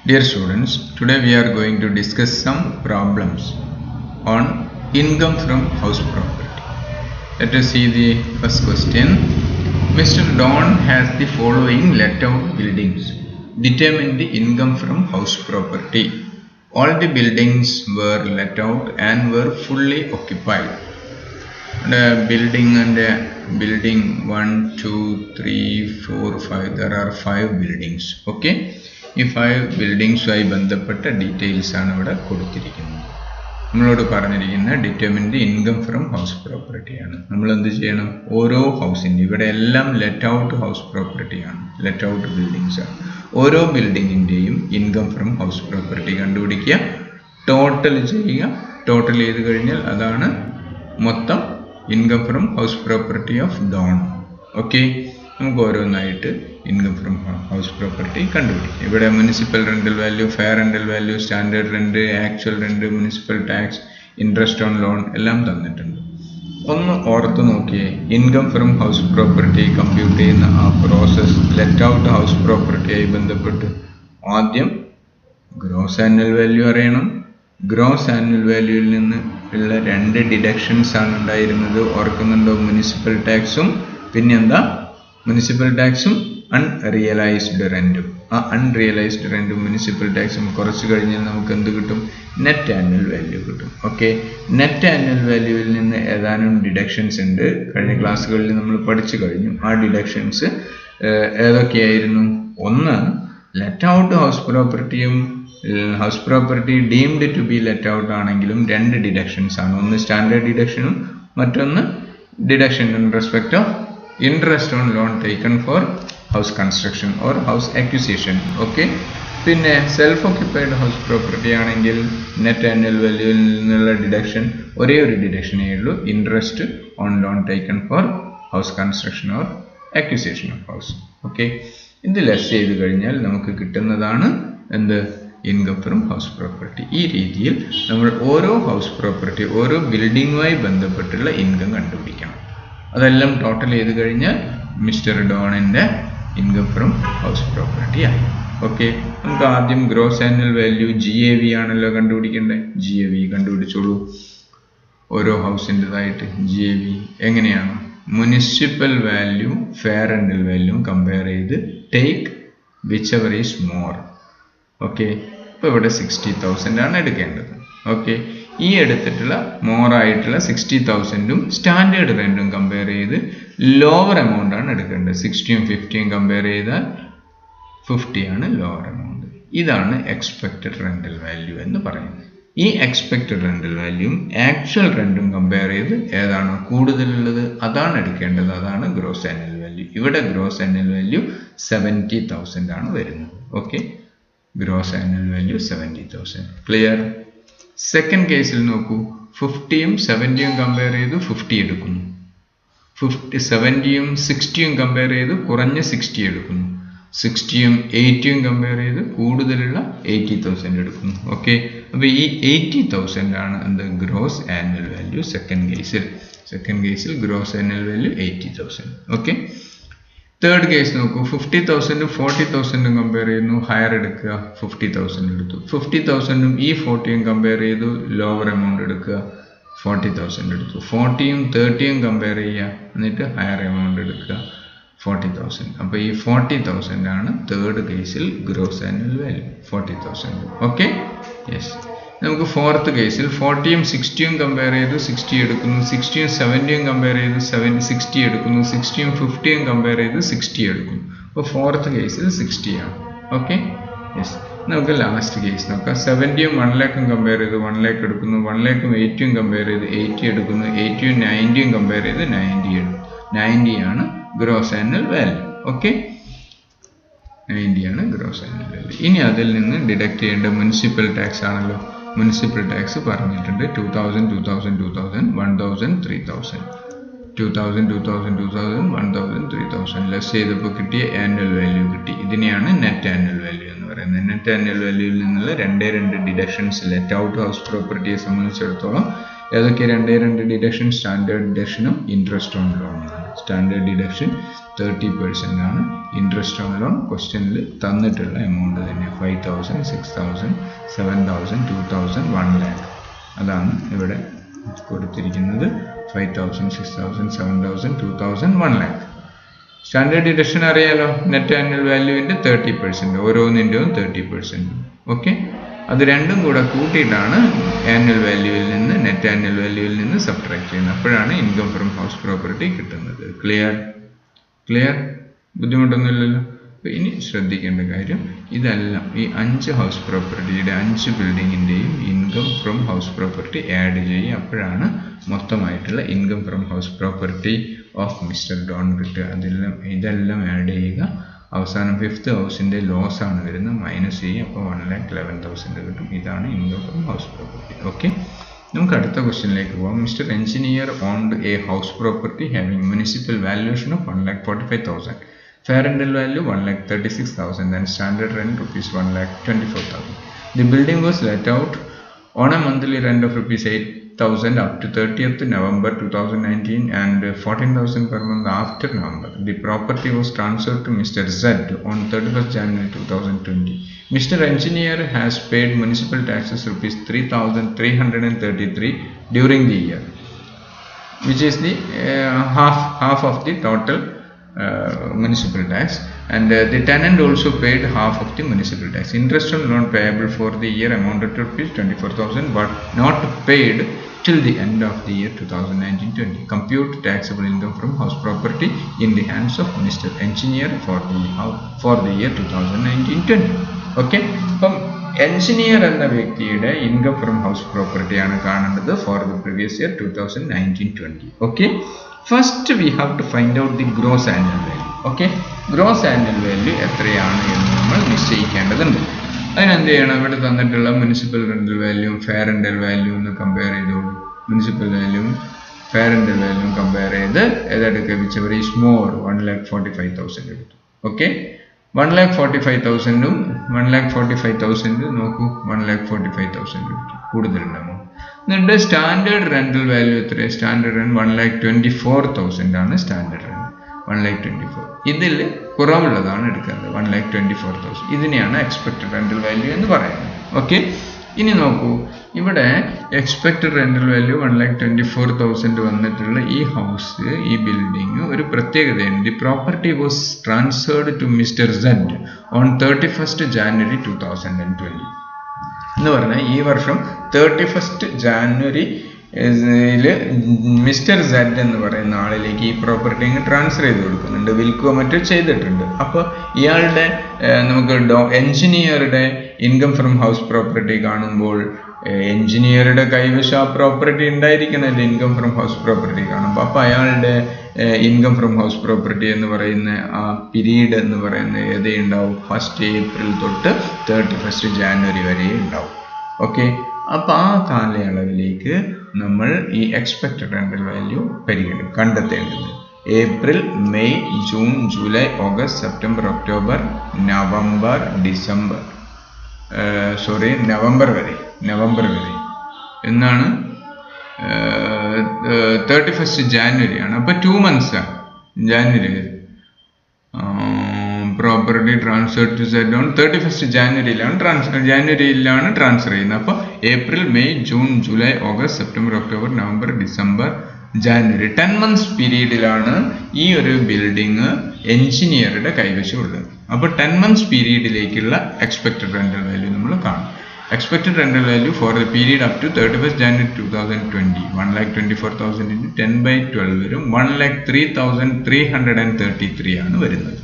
Dear students, today we are going to discuss some problems on income from house property. Let us see the first question. Mr. Don has the following let out buildings. Determine the income from house property. All the buildings were let out and were fully occupied. Building 1, 2, 3, 4, 5. There are 5 buildings. Okay. ഈ 5 ബിൽഡിങ്സുമായി ബന്ധപ്പെട്ട details ആണ് ഇവിടെ കൊടുത്തിരിക്കുന്നത്. നമ്മളോട് പറഞ്ഞിരിക്കുന്ന determine the income from house പ്രോപ്പർട്ടിയാണ്. നമ്മൾ എന്ത് ചെയ്യണം? ഓരോ ഹൗസിൻ്റെ ഇവിടെ എല്ലാം ലെറ്റ് ഔട്ട് ഹൗസ് പ്രോപ്പർട്ടിയാണ്, ലെറ്റ് ഔട്ട് ബിൽഡിങ്സ് ആണ്. ഓരോ ബിൽഡിങ്ങിൻ്റെയും ഇൻകം ഫ്രം ഹൗസ് പ്രോപ്പർട്ടി കണ്ടുപിടിക്കുക, ടോട്ടൽ ചെയ്യുക. ടോട്ടൽ ചെയ്ത് കഴിഞ്ഞാൽ അതാണ് മൊത്തം income from house property of Don. Okay, നമുക്ക് ഓരോന്നായിട്ട് ഇൻകം ഫ്രം ഹൗസ് പ്രോപ്പർട്ടി കണ്ടുപിടിക്കും. ഇവിടെ municipal rental value, fair rental value, standard rent, actual rent, municipal tax, interest on loan എല്ലാം തന്നിട്ടുണ്ട്. ഒന്ന് ഓർത്ത് നോക്കിയേ, income from house property compute ചെയ്യുന്ന ആ പ്രോസസ്സ് ലെറ്റ് ഔട്ട് ഹൗസ് പ്രോപ്പർട്ടിയായി ബന്ധപ്പെട്ട് ആദ്യം ഗ്രോസ് ആനുവൽ വാല്യൂ അറിയണം. ഗ്രോസ് ആനുവൽ വാല്യൂവിൽ നിന്ന് ഉള്ള 2 ഡിഡക്ഷൻസ് ആണ് ഉണ്ടായിരുന്നത്, ഓർക്കുന്നുണ്ടോ? മുനിസിപ്പൽ ടാക്സും പിന്നെന്താ, മുനിസിപ്പൽ ടാക്സും അൺറിയലൈസ്ഡ് റെൻറ്റും. ആ അൺറിയലൈസ്ഡ് റെൻറ്റും മുനിസിപ്പൽ ടാക്സും കുറച്ച് കഴിഞ്ഞാൽ നമുക്ക് എന്ത് കിട്ടും? നെറ്റ് ആനുവൽ വാല്യൂ കിട്ടും. ഓക്കെ, നെറ്റ് ആനുവൽ വാല്യൂവിൽ നിന്ന് ഏതാനും ഡിഡക്ഷൻസ് ഉണ്ട്, കഴിഞ്ഞ ക്ലാസ്സുകളിൽ നമ്മൾ പഠിച്ചു കഴിഞ്ഞു. ആ ഡിഡക്ഷൻസ് ഏതൊക്കെയായിരുന്നു? ഒന്ന്, ലെറ്റ് ഔട്ട് ഹൗസ് പ്രോപ്പർട്ടിയും house property deemed to be let out ആണെങ്കിലും 2 ഡിഡക്ഷൻസ് ആണ്. ഒന്ന് സ്റ്റാൻഡേർഡ് ഡിഡക്ഷനും മറ്റൊന്ന് deduction in respect of interest on loan taken for house construction or house acquisition. Okay, പിന്നെ സെൽഫ് ഓക്യുപ്പൈഡ് ഹൗസ് പ്രോപ്പർട്ടി ആണെങ്കിൽ net annual വാല്യൂവിൽ നിന്നുള്ള ഡിഡക്ഷൻ ഒരേ ഒരു ഡിഡക്ഷനേ ഉള്ളൂ, interest on loan taken for house construction or acquisition of house. Okay, ഇത് less ചെയ്ത് കഴിഞ്ഞാൽ നമുക്ക് കിട്ടുന്നതാണ് എന്ത്? Income from house property. ഈ രീതിയിൽ നമ്മൾ ഓരോ ഹൗസ് പ്രോപ്പർട്ടി, ഓരോ ബിൽഡിങ്ങുമായി ബന്ധപ്പെട്ടുള്ള ഇൻകം കണ്ടുപിടിക്കണം. അതെല്ലാം ടോട്ടൽ ചെയ്ത് കഴിഞ്ഞാൽ മിസ്റ്റർ ഡോണിൻ്റെ ഇൻകം ഫ്രം ഹൗസ് പ്രോപ്പർട്ടി ആയി. ഓക്കെ, നമുക്ക് ആദ്യം ഗ്രോസ് ആനുവൽ വാല്യൂ GAV ആണല്ലോ കണ്ടുപിടിക്കേണ്ടത്. GAV കണ്ടുപിടിച്ചോളൂ. ഓരോ ഹൗസിൻ്റെതായിട്ട് GAV എങ്ങനെയാണ്? Municipal value fair rental value compare ചെയ്ത് take whichever is more. Okay, ഇപ്പോൾ ഇവിടെ 60,000 ആണ് എടുക്കേണ്ടത്. ഓക്കെ, ഈ എടുത്തിട്ടുള്ള മോറായിട്ടുള്ള 60,000ഉം സ്റ്റാൻഡേർഡ് റെൻറ്റും കമ്പയർ ചെയ്ത് ലോവർ എമൗണ്ട് ആണ് എടുക്കേണ്ടത്. 60യും 50യും കമ്പയർ ചെയ്താൽ 50 ആണ് ലോവർ എമൗണ്ട്. ഇതാണ് എക്സ്പെക്റ്റഡ് റെൻ്റൽ വാല്യൂ എന്ന് പറയുന്നത്. ഈ എക്സ്പെക്റ്റഡ് റെൻ്റൽ വാല്യൂയും ആക്ച്വൽ റെൻറ്റും കമ്പയർ ചെയ്ത് ഏതാണോ കൂടുതലുള്ളത് അതാണ് എടുക്കേണ്ടത്. അതാണ് ഗ്രോസ് ആനുവൽ വാല്യൂ. ഇവിടെ ഗ്രോസ് ആനുവൽ വാല്യൂ 70,000 ആണ് വരുന്നത്. Okay, gross annual value 70,000. Clear? Second കേസിൽ നോക്കൂ, 50യും 70യും കമ്പയർ ചെയ്ത് 50 എടുക്കുന്നു. 70യും 60യും കമ്പയർ ചെയ്ത് കുറഞ്ഞ 60 എടുക്കുന്നു. 60യും 80യും കമ്പയർ ചെയ്ത് കൂടുതലുള്ള 80,000 എടുക്കുന്നു. ഓക്കെ, അപ്പോൾ ഈ 80,000 ആണ് എന്ത്? Gross annual value. സെക്കൻഡ് കേസിൽ gross annual value 80,000. Okay, third case നോക്കൂ, 50,000ഉം 40,000ഉം കമ്പയർ ചെയ്യുന്നു. ഹയർ എടുക്കുക, 50,000 എടുത്തു. 50,000ഉം ഈ 40യും കമ്പയർ ചെയ്തു, ലോവർ എമൗണ്ട് എടുക്കുക, 40,000 എടുത്തു. 40യും 30യും കമ്പയർ ചെയ്യുക, എന്നിട്ട് ഹയർ എമൗണ്ട് എടുക്കുക, 40,000. അപ്പോൾ ഈ 40,000 ആണ് തേർഡ് കേസിൽ gross annual value, 40,000. Okay, yes. നമുക്ക് ഫോർത്ത് കേസിൽ 40യും 60യും കമ്പയർ ചെയ്തു 60 എടുക്കുന്നു. 60യും 70യും കമ്പയർ ചെയ്തു 60 എടുക്കുന്നു. 60യും 50യും കമ്പയർ ചെയ്ത് 60 എടുക്കുന്നു. അപ്പോൾ ഫോർത്ത് കേസിൽ 60 ആണ്. Okay, yes. നമുക്ക് ലാസ്റ്റ് കേസ് നോക്കാം. 70യും 1 lakhും കമ്പയർ ചെയ്ത് 1 lakh എടുക്കുന്നു. 1 lakhും 80യും കമ്പയർ ചെയ്ത് 80 എടുക്കുന്നു. 80യും 90യും കമ്പയർ ചെയ്ത് 90 എടുക്കുന്നു. 90 ആണ് ഗ്രോസ് ആനുവൽ വാല്യൂ. ഓക്കെ, 90 ആണ് ഗ്രോസ് ആനുവൽ വാല്യൂ. ഇനി അതിൽ നിന്ന് ഡിഡക്ട് ചെയ്യേണ്ട മുനിസിപ്പൽ ടാക്സ് ആണല്ലോ. മുനിസിപ്പൽ ടാക്സ് പറഞ്ഞിട്ടുണ്ട് 2,000, 2,000, 2,000, 1,000, 3,000. 2,000, 2,000, 2,000, 1,000, 3,000 ലെസ് ചെയ്തപ്പോൾ കിട്ടിയ ആനുവൽ വാല്യൂ കിട്ടി. ഇതിനെയാണ് നെറ്റ് ആനുവൽ വാല്യൂ എന്ന് പറയുന്നത്. നെറ്റ് ആനുവൽ വാല്യൂവിൽ നിന്നുള്ള 2 ഡിഡക്ഷൻസ് ലെറ്റ് ഔട്ട് ഹൗസ് പ്രോപ്പർട്ടിയെ സംബന്ധിച്ചിടത്തോളം ഏതൊക്കെ 2 ഡിഡക്ഷൻ? സ്റ്റാൻഡേർഡ് ഡിഡക്ഷനും ഇൻട്രസ്റ്റ് ഓൺ ലോണുമാണ്. സ്റ്റാൻഡേർഡ് ഡിഡക്ഷൻ 30% ആണ്. ഇൻട്രസ്റ്റ് ഓൺ ലോൺ ക്വസ്റ്റ്യനിൽ തന്നിട്ടുള്ള എമൗണ്ട് തന്നെ 5,000, 6,000, 7,000, 2,000, 1 lakh. അതാണ് ഇവിടെ കൊടുത്തിരിക്കുന്നത്. 5,000, 6,000, 7,000, 2,000, 1 lakh. സ്റ്റാൻഡേർഡ് ഡിഡക്ഷൻ അറിയാലോ, നെറ്റ് ആനുവൽ വാല്യൂവിൻ്റെ 30%, ഓരോന്നിൻ്റെയും 30%. ഓക്കെ, അത് രണ്ടും കൂടെ കൂട്ടിയിട്ടാണ് ആനുവൽ വാല്യൂവിൽ നിന്ന്, നെറ്റ് ആനുവൽ വാല്യൂവിൽ നിന്ന് സബ്ട്രാക്ട് ചെയ്യുന്നത്. അപ്പോഴാണ് ഇൻകം ഫ്രം ഹൗസ് പ്രോപ്പർട്ടി കിട്ടുന്നത്. ക്ലിയർ? ബുദ്ധിമുട്ടൊന്നുമില്ലല്ലോ. അപ്പോൾ ഇനി ശ്രദ്ധിക്കേണ്ട കാര്യം, ഇതെല്ലാം ഈ 5 ഹൗസ് പ്രോപ്പർട്ടിയുടെ 5 ബിൽഡിങ്ങിൻ്റെയും income from house property add ചെയ്യുക. അപ്പോഴാണ് മൊത്തമായിട്ടുള്ള income from house property of mister Don കിട്ടുക. ഇതെല്ലാം ആഡ് ചെയ്യുക. അവസാനം 5th ഹൗസിൻ്റെ ലോസ് ആണ് വരുന്നത്, മൈനസ് ചെയ്യുക. അപ്പോൾ 1,11,000 കിട്ടും. ഇതാണ് income from house property. Okay, നമുക്ക് അടുത്ത ക്വസ്റ്റ്യനിലേക്ക് പോകാം. Mister engineer owned A house property having municipal valuation of 1,45,000. Fair rental value 1,36,000 and standard rent rupees 1,24,000. The building was let out on a monthly rent of rupees 8,000 up to 30th November 2019 and 14,000 per month after November. The property was transferred to Mr. Z on 31st January 2020. Mr. Engineer has paid municipal taxes rupees 3,333 during the year, which is the half of the total municipal tax, and the tenant also paid half of the municipal tax. Interest on loan payable for the year amounted to rupees 24,000 but not paid till the end of the year 2019-20. Compute taxable income from house property in the hands of Mr. Engineer for the year 2019-20. Okay, അപ്പം engineer എന്ന വ്യക്തിയുടെ income from house property ആണ് കാണേണ്ടത് for the previous year 2019-20. Okay, first we have to find out the gross annual value. Okay, gross annual value എത്രയാണ് എന്ന് നമ്മൾ നിശ്ചയിക്കേണ്ടതുണ്ട്. അതിനെന്ത് ചെയ്യണം? ഇവിടെ തന്നിട്ടുള്ള municipal rental value fair rental value ഒന്ന് കമ്പയർ ചെയ്തോളൂ. മുനിസിപ്പൽ വാല്യൂവും ഫെയർ റെന്റൽ വാല്യൂവും കമ്പയർ ചെയ്ത് ഏതെടുക്കുക? വിച്ച് വെരി സ്മോൾ 1,45,000 എടുത്തു. ഓക്കെ, 1,45,000ഉം 1,45,000 നോക്കൂ, 1,45,000 എടുത്തു. കൂടുതലുണ്ടാകും. എന്നിട്ട് സ്റ്റാൻഡേർഡ് റെന്റൽ വാല്യൂ എത്ര? സ്റ്റാൻഡേർഡ് റെന്റ് 1,24,000 ആണ് സ്റ്റാൻഡേർഡ് റെന്റ്. 1,24,000 ഇതിൽ കുറവുള്ളതാണ് എടുക്കുന്നത്. 1,24,000 ഇതിനെയാണ് എക്സ്പെക്റ്റഡ് റെന്റൽ വാല്യൂ എന്ന് പറയുന്നത്. ഓക്കെ, ഇനി നോക്കൂ, ഇവിടെ എക്സ്പെക്റ്റഡ് റെന്റൽ വാല്യൂ 1,24,000 വന്നിട്ടുള്ള ഈ ഹൗസ്, ഈ ബിൽഡിംഗ് ഒരു പ്രത്യേകതയുണ്ട്. The property was transferred to mister Z on 31st January 2020 എന്ന് പറഞ്ഞാൽ ഈ വർഷം 31st January മിസ്റ്റർ സെഡ് എന്ന് പറയുന്ന ആളിലേക്ക് ഈ പ്രോപ്പർട്ടി ട്രാൻസ്ഫർ ചെയ്ത് കൊടുക്കുന്നുണ്ട്, വിൽക്കുകയോ മറ്റോ ചെയ്തിട്ടുണ്ട്. അപ്പോൾ ഇയാളുടെ നമുക്ക് എഞ്ചിനീയറുടെ ഇൻകം ഫ്രം ഹൗസ് പ്രോപ്പർട്ടി കാണുമ്പോൾ എഞ്ചിനീയറുടെ കൈവശം ആ പ്രോപ്പർട്ടി ഉണ്ടായിരിക്കണമല്ലോ ഇൻകം ഫ്രം ഹൗസ് പ്രോപ്പർട്ടി കാണുമ്പോൾ. അപ്പോൾ അയാളുടെ ഇൻകം ഫ്രം ഹൗസ് പ്രോപ്പർട്ടി എന്ന് പറയുന്ന ആ പീരീഡ് എന്ന് പറയുന്നത് ഏതേ ഉണ്ടാവും? 1st April തൊട്ട് 31st January വരെ ഉണ്ടാവും. ഓക്കെ, അപ്പോൾ ആ കാലയളവിലേക്ക് നമ്മൾ ഈ എക്സ്പെക്റ്റഡ് റെന്റൽ വാല്യൂ കണ്ടെത്തേണ്ടത്. April, May, June, July, August, September, October, November, December, November വരെ എന്നാണ് 31st January ആണ്. അപ്പോൾ 2 months ആണ്. പ്രോപ്പർട്ടി transfer to Z on 31st ജാനുവരിയിലാണ് ട്രാൻസ്ഫർ ചെയ്യുന്നത്. അപ്പോൾ April, May, June, July, August, September, October, November, December, January 10 months പീരീഡിലാണ് ഈ ഒരു ബിൽഡിംഗ് എഞ്ചിനീയറുടെ കൈവശമുള്ളത്. അപ്പോൾ 10 months പീരീഡിലേക്കുള്ള എക്സ്പെക്റ്റഡ് റെന്റൽ വാല്യൂ നമ്മൾ കാണും. Expected rental value for the period up to 31st January 2020 1,24,000 into 10/12 വരും 1,03,333 ആണ് വരുന്നത്.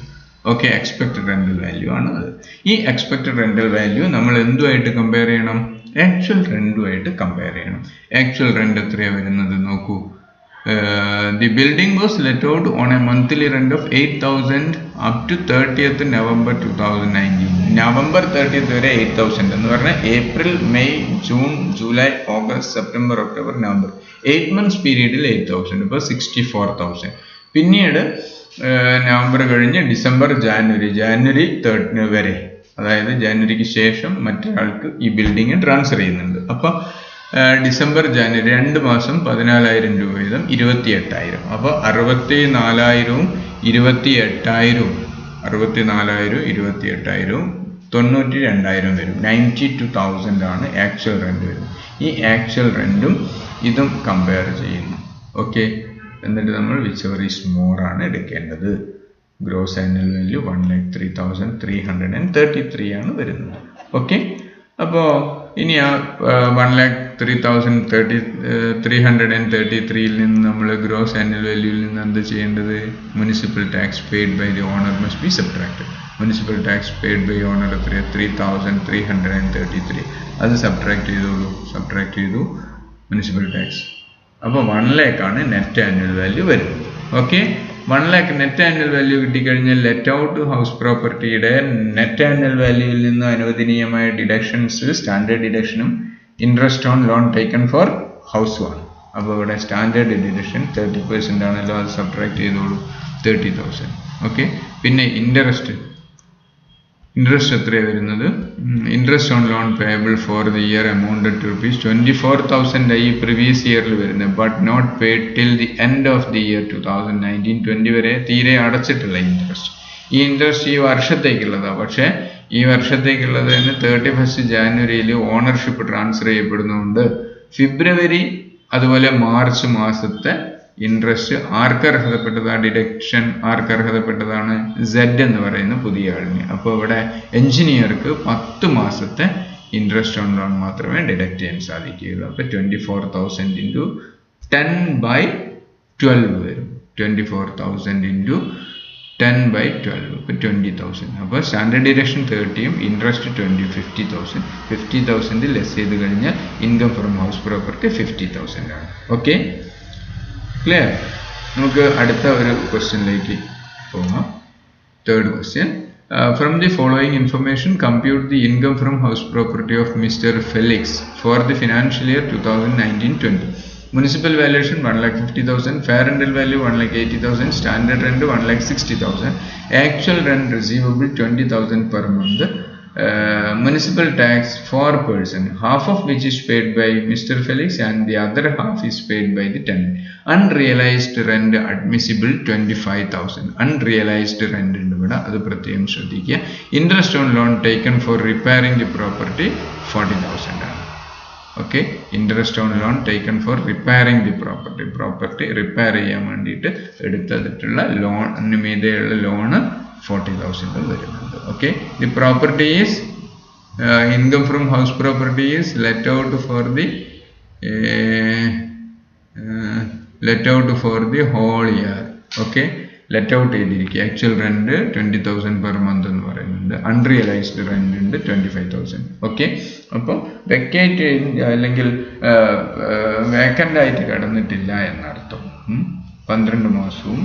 ഓക്കെ, എക്സ്പെക്റ്റഡ് റെന്റൽ വാല്യൂ ആണ് അത്. ഈ എക്സ്പെക്റ്റഡ് റെന്റൽ വാല്യൂ നമ്മൾ എന്തുമായിട്ട് കമ്പയർ ചെയ്യണം? ആക്ച്വൽ റെന്റുമായിട്ട് കമ്പയർ ചെയ്യണം. ആക്ച്വൽ റെന്റ് എത്രയാണ് വരുന്നത് നോക്കൂ. The building was let out on a monthly rent of 8,000 up to 30th November 2019. November 30th വരെ 8,000 എന്ന് പറഞ്ഞാൽ April, May, June, July, August, September, October, November 8 months പീരീഡിൽ 8,000. ഇപ്പോൾ 64,000. പിന്നീട് നവംബർ കഴിഞ്ഞ് ഡിസംബർ, ജാനുവരി 3rd വരെ, അതായത് ജാനുവരിക്ക് ശേഷം മറ്റൊരാൾക്ക് ഈ ബിൽഡിംഗ് ട്രാൻസ്ഫർ ചെയ്യുന്നുണ്ട്. അപ്പോൾ ഡിസംബർ ജനുവരി 2 മാസം 14,000 രൂപ വീതം 28,000. അപ്പോൾ 64,000 28,000 64,000 28,000 92,000 വരും. 92,000 ആണ് ആക്ച്വൽ റെന്റ് വരുന്നത്. ഈ ആക്ച്വൽ റെന്റും ഇതും കമ്പയർ ചെയ്യുന്നു. ഓക്കെ, എന്നിട്ട് നമ്മൾ വിച്ചെവർ ഈസ് മോർ ആണ് എടുക്കേണ്ടത്. ഗ്രോസ് ആനുവൽ വാല്യൂ 1,03,333 ആണ് വരുന്നത്. ഓക്കെ, അപ്പോൾ ഇനി ആ 1,03,333 നിന്ന് നമ്മൾ ഗ്രോസ് ആനുവൽ വാല്യൂവിൽ നിന്ന് എന്ത് ചെയ്യേണ്ടത്? Municipal tax paid by the owner must be subtracted. Municipal tax paid by owner 3,333. അത് സബ്ട്രാക്ട് ചെയ്തു മുനിസിപ്പൽ ടാക്സ്. അപ്പോൾ 1 lakh ആണ് നെറ്റ് ആനുവൽ വാല്യൂ വരുന്നത്. ഓക്കെ, 1 lakh നെറ്റ് ആനുവൽ വാല്യൂ കിട്ടിക്കഴിഞ്ഞാൽ ലെറ്റ് ഔട്ട് ഹൗസ് പ്രോപ്പർട്ടിയുടെ നെറ്റ് ആനുവൽ വാല്യൂവിൽ നിന്ന് അനുവദനീയമായ ഡിഡക്ഷൻസ് സ്റ്റാൻഡേർഡ് ഡിഡക്ഷനും interest on loan taken for house ആണ്. അപ്പോൾ ഇവിടെ സ്റ്റാൻഡേർഡ് ഡിഡക്ഷൻ 30% ആണല്ലോ, അത് സബ്ട്രാക്ട് ചെയ്തോളൂ 30,000. ഓക്കെ, പിന്നെ ഇൻട്രസ്റ്റ് എത്രയാണ് വരുന്നത്? Interest on loan payable for the year amounted to ₹24,000 ഈ പ്രീവിയസ് ഇയറിൽ വരുന്നത്, but not paid till the end of the year 2019-20 വരെ തീരെ അടച്ചിട്ടുള്ള ഇൻട്രസ്റ്റ്. ഈ ഇൻട്രസ്റ്റ് ഈ വർഷത്തേക്കുള്ളതാണ്. പക്ഷേ ഈ വർഷത്തേക്കുള്ളത് തന്നെ 31 ജാനുവരിയിൽ ഓണർഷിപ്പ് ട്രാൻസ്ഫർ ചെയ്യപ്പെടുന്നതുകൊണ്ട് ഫെബ്രുവരി അതുപോലെ മാർച്ച് മാസത്തെ ഇൻട്രസ്റ്റ് ആർക്ക് അർഹതപ്പെട്ടതാണ്? ഡിഡക്ഷൻ ആർക്ക് അർഹതപ്പെട്ടതാണ്? Z എന്ന് പറയുന്ന പുതിയ ആളിന്. അപ്പോൾ ഇവിടെ എഞ്ചിനീയർക്ക് 10 മാസത്തെ ഇൻട്രസ്റ്റ് ഓൺ ലോൺ മാത്രമേ ഡിഡക്ട് ചെയ്യാൻ സാധിക്കുകയുള്ളൂ. അപ്പോൾ 24,000 × 10/12 വരും. 24,000 × 10/12 ഇപ്പോൾ 20,000. അപ്പോൾ സ്റ്റാൻഡേർഡ് ഡിഡക്ഷൻ 30ഉം ഇൻട്രസ്റ്റ് 20, 50,000. 50,000 ലെസ് ചെയ്ത് കഴിഞ്ഞാൽ ഇൻകം ഫ്രം ഹൗസ് പ്രോപ്പർട്ടി 50,000 ആണ്. Okay, clear? നമുക്ക് അടുത്ത ഒരു ക്വസ്റ്റ്യനിലേക്ക് പോകാം. Third question. From the following information, compute the income from house property of Mr. Felix for the financial year 2019-20. Municipal valuation 1,50,000, fair rental value 1,80,000, standard rent 1,60,000, actual rent receivable 20,000 per month. Municipal tax 4%, half of which is paid by Mr. Felix and the other half is paid by the tenant. Unrealized rent admissible 25,000. Unrealized rent ഇവിടെ അത് പ്രത്യേകം ശ്രദ്ധിക്കുക. Interest on loan taken for repairing the property 40,000 ആണ്. Okay, interest on loan taken for repairing the property repair ചെയ്യാൻ വേണ്ടിയിട്ട് എടുത്തിട്ടുള്ള ലോണിന് മീതെയുള്ള ലോണ് 40,000 വരുന്നുണ്ട്. Okay, the property is income from house property is let out for the whole year. Okay, let out ചെയ്തിരിക്കുക. Actual rent 20,000 per month എന്ന് പറയുന്നുണ്ട്. Unrealised rent ഉണ്ട് 25,000. ഓക്കെ, അപ്പോൾ വെക്കേറ്റ് അല്ലെങ്കിൽ വേക്കൻ്റ് ആയിട്ട് കിടന്നിട്ടില്ല എന്നർത്ഥം. 12 മാസവും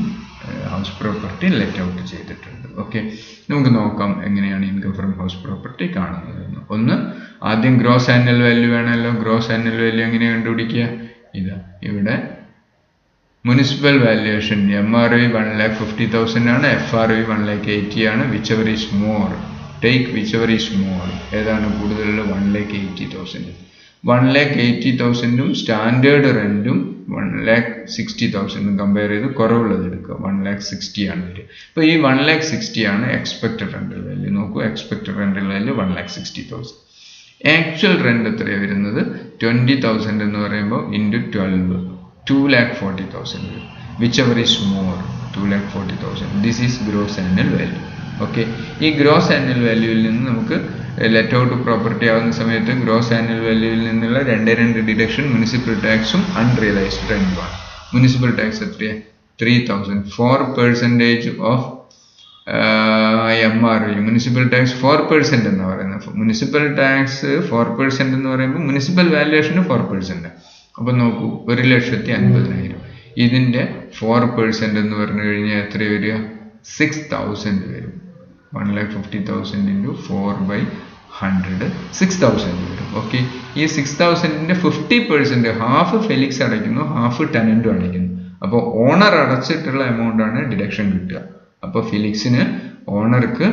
ഹൗസ് പ്രോപ്പർട്ടി ലെറ്റ് ഔട്ട് ചെയ്തിട്ടുണ്ട്. ഓക്കെ, നമുക്ക് നോക്കാം എങ്ങനെയാണ് ഇൻകം ഫ്രം ഹൗസ് പ്രോപ്പർട്ടി കാണുന്നതെന്ന്. ഒന്ന്, ആദ്യം ഗ്രോസ് ആനുവൽ വാല്യൂ വേണമല്ലോ. ഗ്രോസ് ആനുവൽ വാല്യൂ എങ്ങനെ കണ്ടുപിടിക്കുക? ഇതാ ഇവിടെ മുനിസിപ്പൽ വാല്യുവേഷൻ MRV 1,50,000 ആണ്, FRV 1,80,000 ആണ്. Whichever is more, take whichever is more. ഏതാണ് കൂടുതലുള്ള? 1,80,000. 1,80,000 സ്റ്റാൻഡേർഡ് റെന്റും 1,60,000 കമ്പയർ ചെയ്ത് കുറവുള്ളത് എടുക്കുക. 1,60,000 ആണ് വരിക. അപ്പോൾ ഈ 1,60,000 ആണ് എക്സ്പെക്റ്റഡ് റെന്റൽ വാല്യൂ. നോക്കൂ, expected rental value 1,60,000. Actual rent എത്രയാണ് വരുന്നത്? 20,000 എന്ന് പറയുമ്പോൾ ഇൻറ്റു 12 2,40,000 വരും. Whichever is more 2,40,000. This is gross annual value. Okay, ഈ ഗ്രോസ് ആനുവൽ വാല്യൂവിൽ നിന്ന് നമുക്ക് ലെറ്റ് ഔട്ട് പ്രോപ്പർട്ടി ആവുന്ന സമയത്ത് ഗ്രോസ് ആനുവൽ വാല്യൂവിൽ നിന്നുള്ള 2 ഡിഡക്ഷൻ മുനിസിപ്പൽ ടാക്സും അൺറിയലൈസ്ഡ് റെന്റുമാണ്. മുനിസിപ്പൽ ടാക്സ് എത്രയാണ്? 3,000. 4% ഓഫ് MRV. മുനിസിപ്പൽ ടാക്സ് 4% എന്ന് പറയുന്നത്. മുനിസിപ്പൽ ടാക്സ് 4% എന്ന് പറയുമ്പോൾ മുനിസിപ്പൽ വാല്യുവേഷന് 4%. അപ്പം നോക്കൂ, 1,50,000. ഇതിൻ്റെ 4% എന്ന് പറഞ്ഞു കഴിഞ്ഞാൽ എത്ര വരിക? 6,000 വരും. 1,50,000 × 4/100 6,000 വരും. ഓക്കെ, ഈ 6,000ന്റെ 50% ഹാഫ് ഫെലിക്സ് അടയ്ക്കുന്നു, ഹാഫ് ടെനന്റും അടയ്ക്കുന്നു. അപ്പോൾ ഓണർ അടച്ചിട്ടുള്ള എമൗണ്ട് ആണ് ഡിഡക്ഷൻ കിട്ടുക. അപ്പോൾ ഫെലിക്സിന് ഓണർക്ക്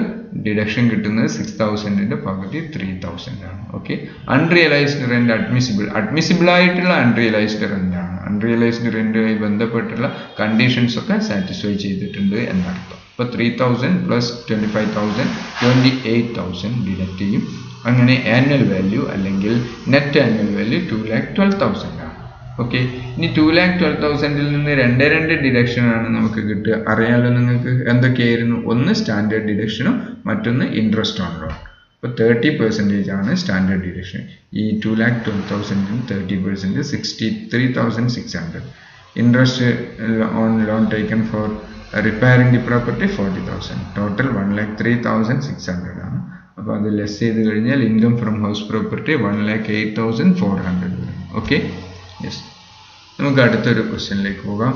ഡിഡക്ഷൻ കിട്ടുന്നത് 6000ന്റെ പകുതി 3000 ആണ്. ഓക്കെ, അൺറിയലൈസ്ഡ് റെന്റ് അഡ്മിസിബിൾ ആയിട്ടുള്ള അൺറിയലൈസ്ഡ് റെന്റ് ആണ്. അൺറിയലൈസ്ഡ് റെന്റുമായി ബന്ധപ്പെട്ടുള്ള കണ്ടീഷൻസ് ഒക്കെ സാറ്റിസ്ഫൈ ചെയ്തിട്ടുണ്ട് എന്നർത്ഥം. അപ്പോൾ 3000 പ്ലസ് 25,000 28,000 ഡിഡക്ട് ചെയ്യും. അങ്ങനെ ആനുവൽ വാല്യൂ അല്ലെങ്കിൽ നെറ്റ് ആനുവൽ വാല്യൂ 2,12,000 ആണ്. ഓക്കെ, ഇനി 2,12,000ൽ നിന്ന് രണ്ട് ഡിഡക്ഷൻ ആണ് നമുക്ക് കിട്ടുക. അറിയാലോ നിങ്ങൾക്ക് എന്തൊക്കെയായിരുന്നു? ഒന്ന് സ്റ്റാൻഡേർഡ് ഡിഡക്ഷനും മറ്റൊന്ന് ഇൻട്രസ്റ്റ് ഓൺ ലോൺ. അപ്പോൾ 30% ആണ് സ്റ്റാൻഡേർഡ് ഡിഡക്ഷൻ. ഈ 2,12,000 30% 63,600. Interest on loan taken four repairing the property 40,000. Total 1,03,600 ആണ്. അപ്പോൾ അത് ലെസ് ചെയ്ത് കഴിഞ്ഞാൽ ഇൻകം ഫ്രം ഹൗസ് പ്രോപ്പർട്ടി 1,08,400 വരും. Okay, yes. നമുക്ക് അടുത്തൊരു ക്വസ്റ്റ്യനിലേക്ക് പോകാം.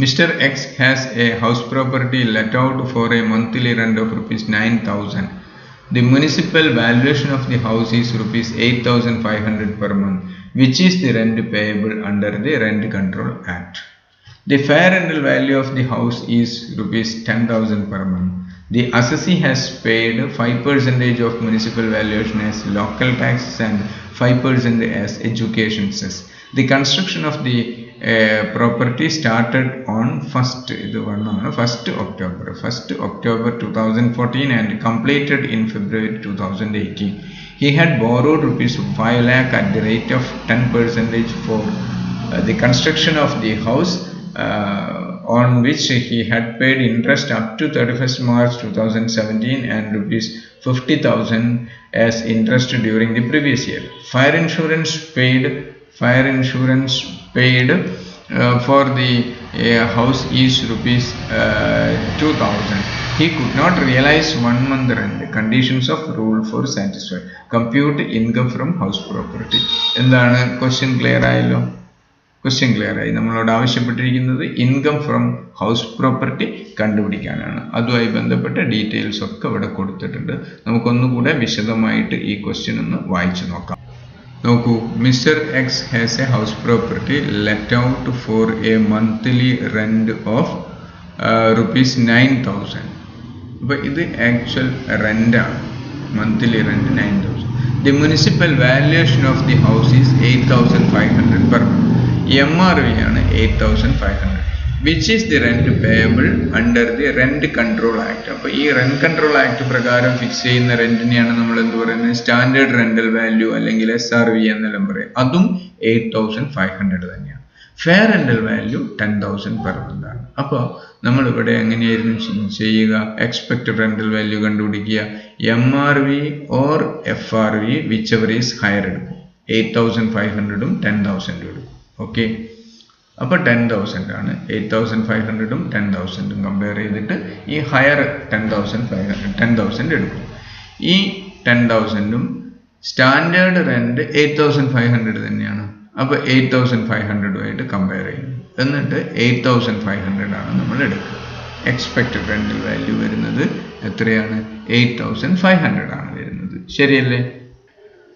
Mister X has a house property let out for a monthly rent of ₹9,000. The municipal valuation of the house is ₹8,500 per month, which is the rent payable under the Rent Control Act. The fair rental value of the house is ₹10,000 per month. The assessee has paid 5% of municipal valuation as local taxes and 5% as education cess. The construction of the property started on 1st October 2014 and completed in February 2018. He had borrowed ₹5 lakh at the rate of 10% for the construction of the house, on which he had paid interest up to 31st March 2017 and ₹50,000 as interest during the previous year. Fire insurance paid for the house is ₹2,000. He could not realize 1 month rent. Conditions of rule for satisfied. Compute income from house property. എന്താണ് question clear ആയല്ലോ? Question clear ആയി. നമ്മളോട് ആവശ്യപ്പെട്ടിരിക്കുന്നത് income from house property കണ്ടുപിടിക്കാനാണ്. അതുമായി ബന്ധപ്പെട്ട details ഒക്കെ ഇവിടെ കൊടുത്തിട്ടുണ്ട്. നമുക്കൊന്നുകൂടെ വിശദമായിട്ട് ഈ ക്വസ്റ്റ്യൻ ഒന്ന് വായിച്ചു നോക്കാം. നോക്കൂ, mister X has a house property let out for a monthly rent of ₹9,000. അപ്പോൾ ഇത് ആക്ച്വൽ റെൻ്റാണ്. Monthly rent 9,000. The municipal valuation of the house is 8,500 per month. MRV ആണ് 8,500. Which is the rent payable under the rent control act. അപ്പോൾ ഈ rent control act പ്രകാരം fix ചെയ്യുന്ന റെന്റിനെയാണ് നമ്മൾ എന്ത് പറയുന്നത്? സ്റ്റാൻഡേർഡ് റെന്റൽ വാല്യൂ അല്ലെങ്കിൽ SRV എന്നെല്ലാം പറയും. അതും 8,500 തന്നെയാണ്. Fair rental value 10,000 per month ആണ്. അപ്പോൾ നമ്മളിവിടെ എങ്ങനെയായിരുന്നു ചെയ്യുക? എക്സ്പെക്റ്റഡ് റെന്റൽ വാല്യൂ കണ്ടുപിടിക്കുക. MRV or FRV which ever is higher എടുക്കും. 8,500ഉം 10,000ഉം എടുക്കും. ഓക്കെ, അപ്പോൾ 10,000 ആണ്. 8,500ഉം 10,000ഉം കമ്പയർ ചെയ്തിട്ട് ഈ ഹയർ 10,000 എടുക്കും. ഈ 10,000ഉം സ്റ്റാൻഡേർഡ് റെന്റ് 8,500 തന്നെയാണ്. അപ്പോൾ 8,500ഉമായിട്ട് കമ്പയർ ചെയ്യും. എന്നിട്ട് 8,500 ആണ് നമ്മൾ എടുക്കുക. എക്സ്പെക്റ്റഡ് റെന്റൽ വാല്യൂ വരുന്നത് എത്രയാണ്? 8,500 ആണ് വരുന്നത്. ശരിയല്ലേ?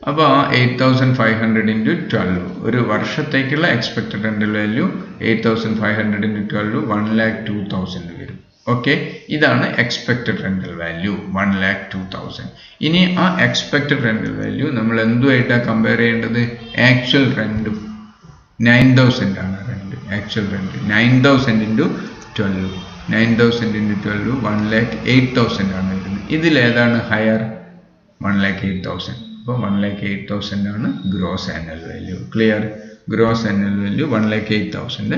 അപ്പോൾ ആ 8,500 × 12 ഒരു വർഷത്തേക്കുള്ള എക്സ്പെക്റ്റഡ് റെന്റൽ വാല്യൂ 8,500 × 12 1,02,000 വരും. ഓക്കെ, ഇതാണ് എക്സ്പെക്റ്റഡ് റെന്റൽ വാല്യൂ 1,02,000. ഇനി ആ എക്സ്പെക്റ്റഡ് റെന്റൽ വാല്യൂ നമ്മൾ എന്തുമായിട്ടാണ് കമ്പയർ ചെയ്യേണ്ടത്? ആക്ച്വൽ റെന്റ് 9,000 ആണ് റെന്റ്. ആക്ച്വൽ റെന്റ് 9,000 × 12 1,08,000 ആണ് വരുന്നത്. ഇതിലേതാണ് ഹയർ? 1,08,000. അപ്പോൾ 1,08,000 ആണ് gross annual value. Clear? Gross annual value 1,08,000.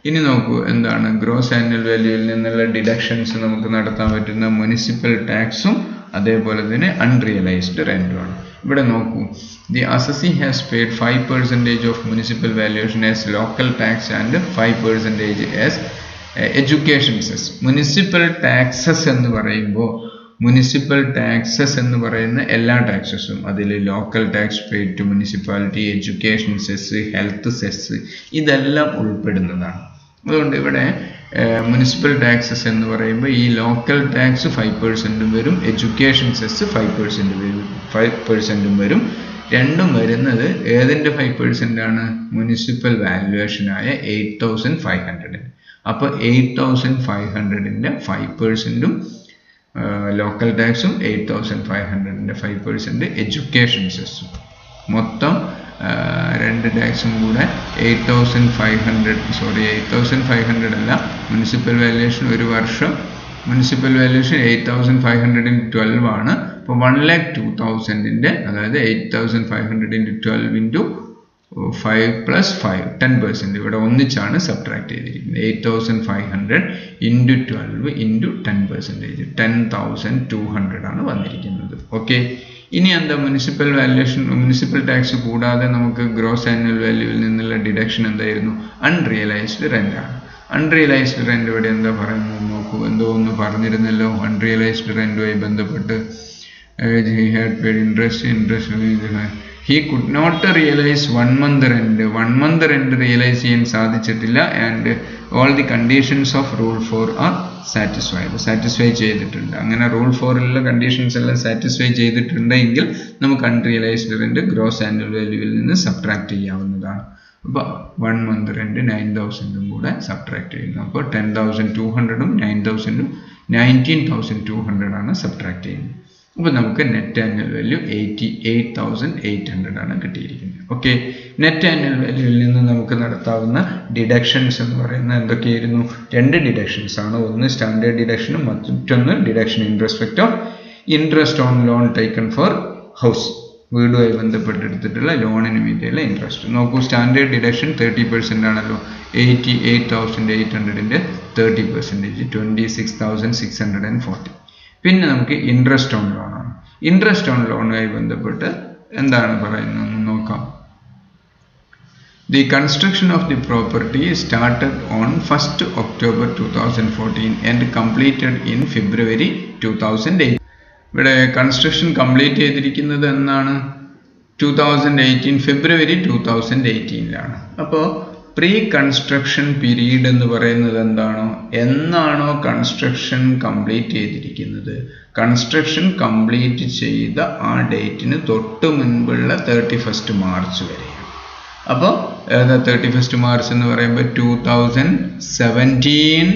ഇനി നോക്കൂ, എന്താണ് ഗ്രോസ് ആനുവൽ വാല്യൂവിൽ നിന്നുള്ള ഡിഡക്ഷൻസ് നമുക്ക് നടത്താൻ പറ്റുന്ന മുനിസിപ്പൽ ടാക്സും അതേപോലെ തന്നെ അൺറിയലൈസ്ഡ് റെന്റുമാണ്. ഇവിടെ നോക്കൂ, the assessee has paid 5% of municipal valuation as local tax and 5% as education cess. Municipal taxes എന്ന് പറയുന്ന എല്ലാ ടാക്സസും, അതിൽ local tax paid to municipality, education cess, health cess, ഇതെല്ലാം ഉൾപ്പെടുന്നതാണ്. അതുകൊണ്ട് ഇവിടെ മുനിസിപ്പൽ ടാക്സസ് എന്ന് പറയുമ്പോൾ ഈ ലോക്കൽ ടാക്സ് 5% വരും, എഡ്യൂക്കേഷൻ സെസ് 5% വരും. രണ്ടും വരുന്നത് ഏതിൻ്റെ 5% ആണ്? മുനിസിപ്പൽ വാല്യുവേഷനായ 8,500. അപ്പോൾ 8,500ൻ്റെ 5%ഉം ലോക്കൽ ടാക്സും 8,500ൻ്റെ 5% എഡ്യൂക്കേഷൻ സെസ്സും. മൊത്തം രണ്ട് ടാക്സും കൂടെ 8,500 അല്ല, മുനിസിപ്പൽ വാല്യൂഷൻ ഒരു വർഷം മുനിസിപ്പൽ വാല്യൂഷൻ 8,500 × 12 ആണ്. അപ്പോൾ 1,02,000ൻ്റെ അതായത് 8,500 × 12 × 5 + 5 10%. ഇവിടെ ഒന്നിച്ചാണ് സബ്ട്രാക്ട് ചെയ്തിരിക്കുന്നത്. 8,500 × 12 × 10%, 10,200 ആണ് വന്നിരിക്കുന്നത്. ഓക്കെ, ഇനി എന്താ മുനിസിപ്പൽ വാല്യൂഷൻ, മുനിസിപ്പൽ ടാക്സ് കൂടാതെ നമുക്ക് ഗ്രോസ് ആനുവൽ വാല്യൂവിൽ നിന്നുള്ള ഡിഡക്ഷൻ എന്തായിരുന്നു? അൺറിയലൈസ്ഡ് റെന്റ് ആണ്. അൺറിയലൈസ്ഡ് റെന്റ് ഇവിടെ എന്താ പറയുന്നത് നോക്കൂ. എന്തോ ഒന്ന് പറഞ്ഞിരുന്നല്ലോ അൺറിയലൈസ്ഡ് റെന്റുമായി ബന്ധപ്പെട്ട്. he had paid interest he could not realize 1 month rent. 1 month rent realize ചെയ്യാൻ സാധിച്ചിട്ടില്ല. and all the conditions of rule 4 are satisfy ചെയ്തിട്ടുണ്ട്. അങ്ങനെ റൂൾ 4ലുള്ള കണ്ടീഷൻസ് എല്ലാം സാറ്റിസ്ഫൈ ചെയ്തിട്ടുണ്ടെങ്കിൽ നമുക്ക് അൺറിയലൈസ്ഡ് റെന്റ് ഗ്രോസ് ആനുവൽ വാല്യൂവിൽ നിന്ന് സബ്ട്രാക്ട് ചെയ്യാവുന്നതാണ്. അപ്പോൾ 1 month rent 9,000 കൂടെ സബ്ട്രാക്ട് ചെയ്യുന്നു. അപ്പോൾ 10,200 9,000 19,200 ആണ് സബ്ട്രാക്ട് ചെയ്യുന്നത്. അപ്പോൾ നമുക്ക് നെറ്റ് ആനുവൽ വാല്യൂ 88,800 ആണ് കിട്ടിയിരിക്കുന്നത്. ഓക്കെ, നെറ്റ് ആനുവൽ വാല്യൂവിൽ നിന്ന് നമുക്ക് നടത്താവുന്ന ഡിഡക്ഷൻസ് എന്ന് പറയുന്നത് എന്തൊക്കെയായിരുന്നു? 2 ഡിഡക്ഷൻസ് ആണ്. ഒന്ന് സ്റ്റാൻഡേർഡ് ഡിഡക്ഷനും മറ്റൊന്ന് deduction in respect of interest on loan taken for house. വീടുമായി ബന്ധപ്പെട്ടെടുത്തിട്ടുള്ള ലോണിന് വേണ്ടിയുള്ള ഇൻട്രസ്റ്റ്. നോക്കൂ, സ്റ്റാൻഡേർഡ് ഡിഡക്ഷൻ 30% ആണല്ലോ. 88,800ൻ്റെ 30% 26,640. പിന്നെ നമുക്ക് ഇൻട്രസ്റ്റ് ഓൺ ലോൺ ആണ്. ഇൻട്രസ്റ്റ് ഓൺ ലോണുമായി ബന്ധപ്പെട്ട് എന്താണ് പറയുന്നത് നോക്കാം. The construction of the property started on 1st October 2014 and completed in February 2008. ഇവിടെ കൺസ്ട്രക്ഷൻ കംപ്ലീറ്റ് ചെയ്തിരിക്കുന്നത് എന്നാണ്? 2018 ഫെബ്രുവരി 2018ലാണ്. അപ്പോൾ പ്രീ കൺസ്ട്രക്ഷൻ പീരീഡ് എന്ന് പറയുന്നത് എന്താണോ? എന്നാണോ കൺസ്ട്രക്ഷൻ കംപ്ലീറ്റ് ചെയ്തിരിക്കുന്നത്, കൺസ്ട്രക്ഷൻ കംപ്ലീറ്റ് ചെയ്ത ആ ഡേറ്റിന് തൊട്ട് മുൻപുള്ള 31st മാർച്ച് വരെയാണ്. അപ്പോൾ 31st മാർച്ച് എന്ന് പറയുമ്പോൾ 2017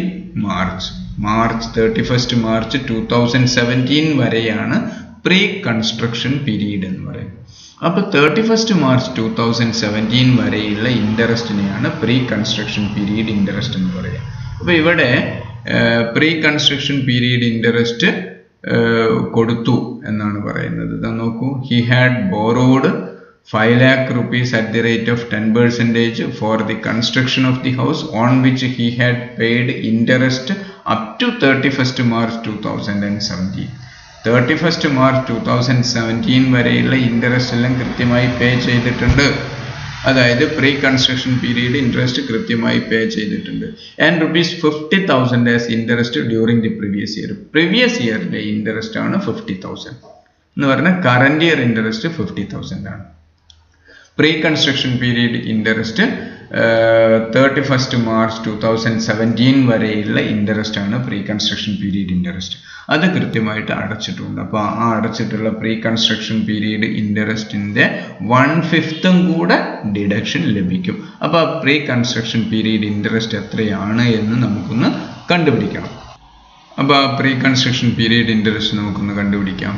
മാർച്ച് 31st മാർച്ച് 2017 വരെയാണ് പ്രീ കൺസ്ട്രക്ഷൻ പീരീഡ് എന്ന് പറയുന്നത്. അപ്പോൾ 31st മാർച്ച് 2017 വരെയുള്ള ഇൻട്രസ്റ്റിനെയാണ് പ്രീ കൺസ്ട്രക്ഷൻ പീരീഡ് ഇൻട്രസ്റ്റ് എന്ന് പറയുക. അപ്പോൾ ഇവിടെ പ്രീ കൺസ്ട്രക്ഷൻ പീരീഡ് ഇൻട്രസ്റ്റ് കൊടുത്തു എന്നാണ് പറയുന്നത്. നോക്കൂ, he had borrowed 5 lakh rupees at the rate of 10% for the construction of the house on which he had paid interest up to 31st March 2017. 31st March 2017 വരെയുള്ള interest എല്ലാം കൃത്യമായി pay ചെയ്തിട്ടുണ്ട്. അതായത് pre construction period interest കൃത്യമായി pay ചെയ്തിട്ടുണ്ട്. And ₹50,000 as interest during the previous year. Previous ഇയറിലെ interest ആണ് 50,000 എന്ന് പറഞ്ഞാൽ കറന്റ് ഇയർ ഇൻട്രസ്റ്റ് 50,000 ആണ്. Pre construction period interest 31st March 2017 വരെയുള്ള ഇൻട്രസ്റ്റ് ആണ് പ്രീ കൺസ്ട്രക്ഷൻ പീരീഡ് ഇൻട്രസ്റ്റ്. അത് കൃത്യമായിട്ട് അടച്ചിട്ടുണ്ട്. അപ്പോൾ ആ അടച്ചിട്ടുള്ള പ്രീ കൺസ്ട്രക്ഷൻ പീരീഡ് ഇൻട്രസ്റ്റിൻ്റെ 1/5 കൂടെ ഡിഡക്ഷൻ ലഭിക്കും. അപ്പോൾ ആ പ്രീ കൺസ്ട്രക്ഷൻ പീരീഡ് ഇൻട്രസ്റ്റ് എത്രയാണ് എന്ന് നമുക്കൊന്ന് കണ്ടുപിടിക്കണം. അപ്പോൾ ആ പ്രീ കൺസ്ട്രക്ഷൻ പീരീഡ് ഇൻട്രസ്റ്റ് നമുക്കൊന്ന് കണ്ടുപിടിക്കാം.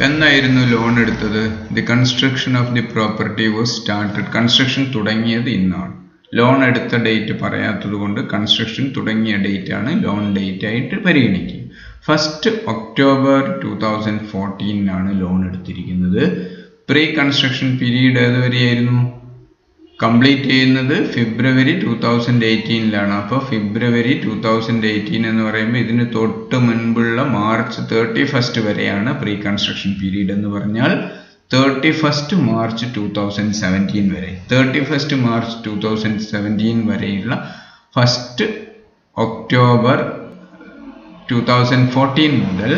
എന്നായിരുന്നു ലോൺ എടുത്തത്? The construction of the property was started. Construction തുടങ്ങിയത് ഇന്നാണ്. ലോൺ എടുത്ത ഡേറ്റ് പറയാത്തത് കൊണ്ട് കൺസ്ട്രക്ഷൻ തുടങ്ങിയ ഡേറ്റ് ആണ് ലോൺ ഡേറ്റ് ആയിട്ട് പരിഗണിക്കുക. 1st October 2014 ലോൺ എടുത്തിരിക്കുന്നത്. പ്രീ കൺസ്ട്രക്ഷൻ പീരീഡ് ഏതുവരെയായിരുന്നു? കംപ്ലീറ്റ് ചെയ്യുന്നത് ഫെബ്രുവരി 2018 അപ്പോൾ ഫെബ്രുവരി 2018 എന്ന് പറയുമ്പോൾ ഇതിന് തൊട്ട് മുൻപുള്ള മാർച്ച് 31st വരെയാണ് പ്രീ കൺസ്ട്രക്ഷൻ പീരീഡ് എന്ന് പറഞ്ഞാൽ 31st മാർച്ച് 2017 വരെ. 31st മാർച്ച് 2017 വരെയുള്ള 1st October 2014 മുതൽ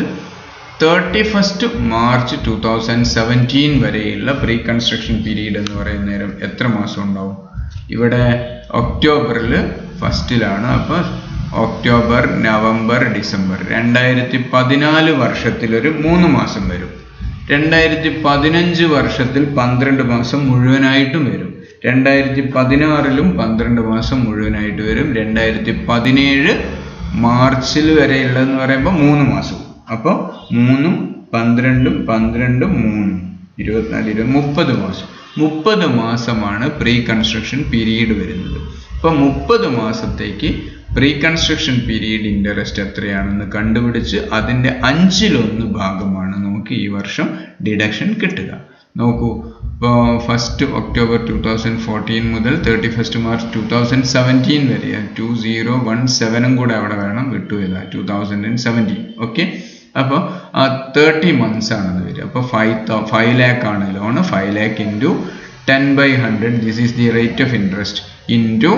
31st മാർച്ച് 2017 വരെയുള്ള പ്രീ കൺസ്ട്രക്ഷൻ പീരീഡ് എന്ന് പറയുന്ന നേരം എത്ര മാസം ഉണ്ടാവും? ഇവിടെ ഒക്ടോബറിൽ 1st അപ്പോൾ ഒക്ടോബർ, നവംബർ, ഡിസംബർ 2014 വർഷത്തിലൊരു 3 മാസം വരും. 2015 വർഷത്തിൽ 12 മാസം മുഴുവനായിട്ടും വരും. 2016 12 മാസം മുഴുവനായിട്ട് വരും. 2017 മാർച്ചിൽ വരെയുള്ളതെന്ന് പറയുമ്പോൾ 3 മാസവും. അപ്പോൾ 3ഉം 12ഉം 12ഉം 3ഉം 24 30 മാസം. 30 മാസമാണ് പ്രീ കൺസ്ട്രക്ഷൻ പീരീഡ് വരുന്നത്. അപ്പോൾ 30 മാസത്തേക്ക് പ്രീ കൺസ്ട്രക്ഷൻ പീരീഡ് ഇൻട്രസ്റ്റ് എത്രയാണെന്ന് കണ്ടുപിടിച്ച് അതിൻ്റെ 5/1 ഭാഗമാണ് നമുക്ക് ഈ വർഷം ഡിഡക്ഷൻ കിട്ടുക. നോക്കൂ, ഇപ്പോൾ 1 ഒക്ടോബർ 2014 മുതൽ 31 മാർച്ച് 2017 വരെ 2017 കൂടെ അവിടെ വേണം, വിട്ടുപോയല്ല 2017. ഓക്കെ, അപ്പോൾ ആ 30 months ആണത് വരിക. അപ്പോൾ 5 lakh ആണ് loan. 5 lakh into 10/100, this is the rate of interest, into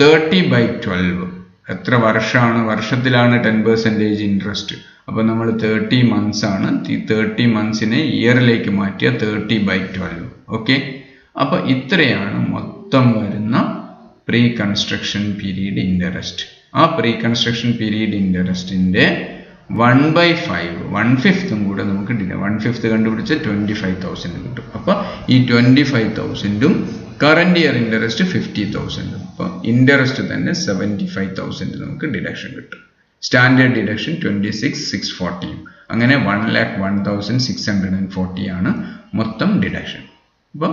30/12. എത്ര വർഷമാണ്? വർഷത്തിലാണ് 10% ഇൻട്രസ്റ്റ്. അപ്പോൾ നമ്മൾ 30 months ആണ്. ഈ 30 monthsനെ ഇയറിലേക്ക് മാറ്റിയ 30/12. ഓക്കെ, അപ്പോൾ ഇത്രയാണ് മൊത്തം വരുന്ന പ്രീ കൺസ്ട്രക്ഷൻ പീരീഡ് ഇൻട്രസ്റ്റ്. ആ പ്രീ കൺസ്ട്രക്ഷൻ പീരീഡ് ഇൻട്രസ്റ്റിൻ്റെ 1/5, 1/5 കൂടെ നമുക്ക് 1/5 കണ്ടുപിടിച്ച് 25,000 കിട്ടും. അപ്പോൾ ഈ 25,000ഉം കറണ്ട് ഇയർ ഇൻട്രസ്റ്റ് 50,000. അപ്പോൾ ഇൻട്രസ്റ്റ് തന്നെ 75,000 നമുക്ക് ഡിഡക്ഷൻ കിട്ടും. Standard deduction 26,640. അങ്ങനെ 1,01,640 ആണ് മൊത്തം ഡിഡക്ഷൻ. അപ്പോൾ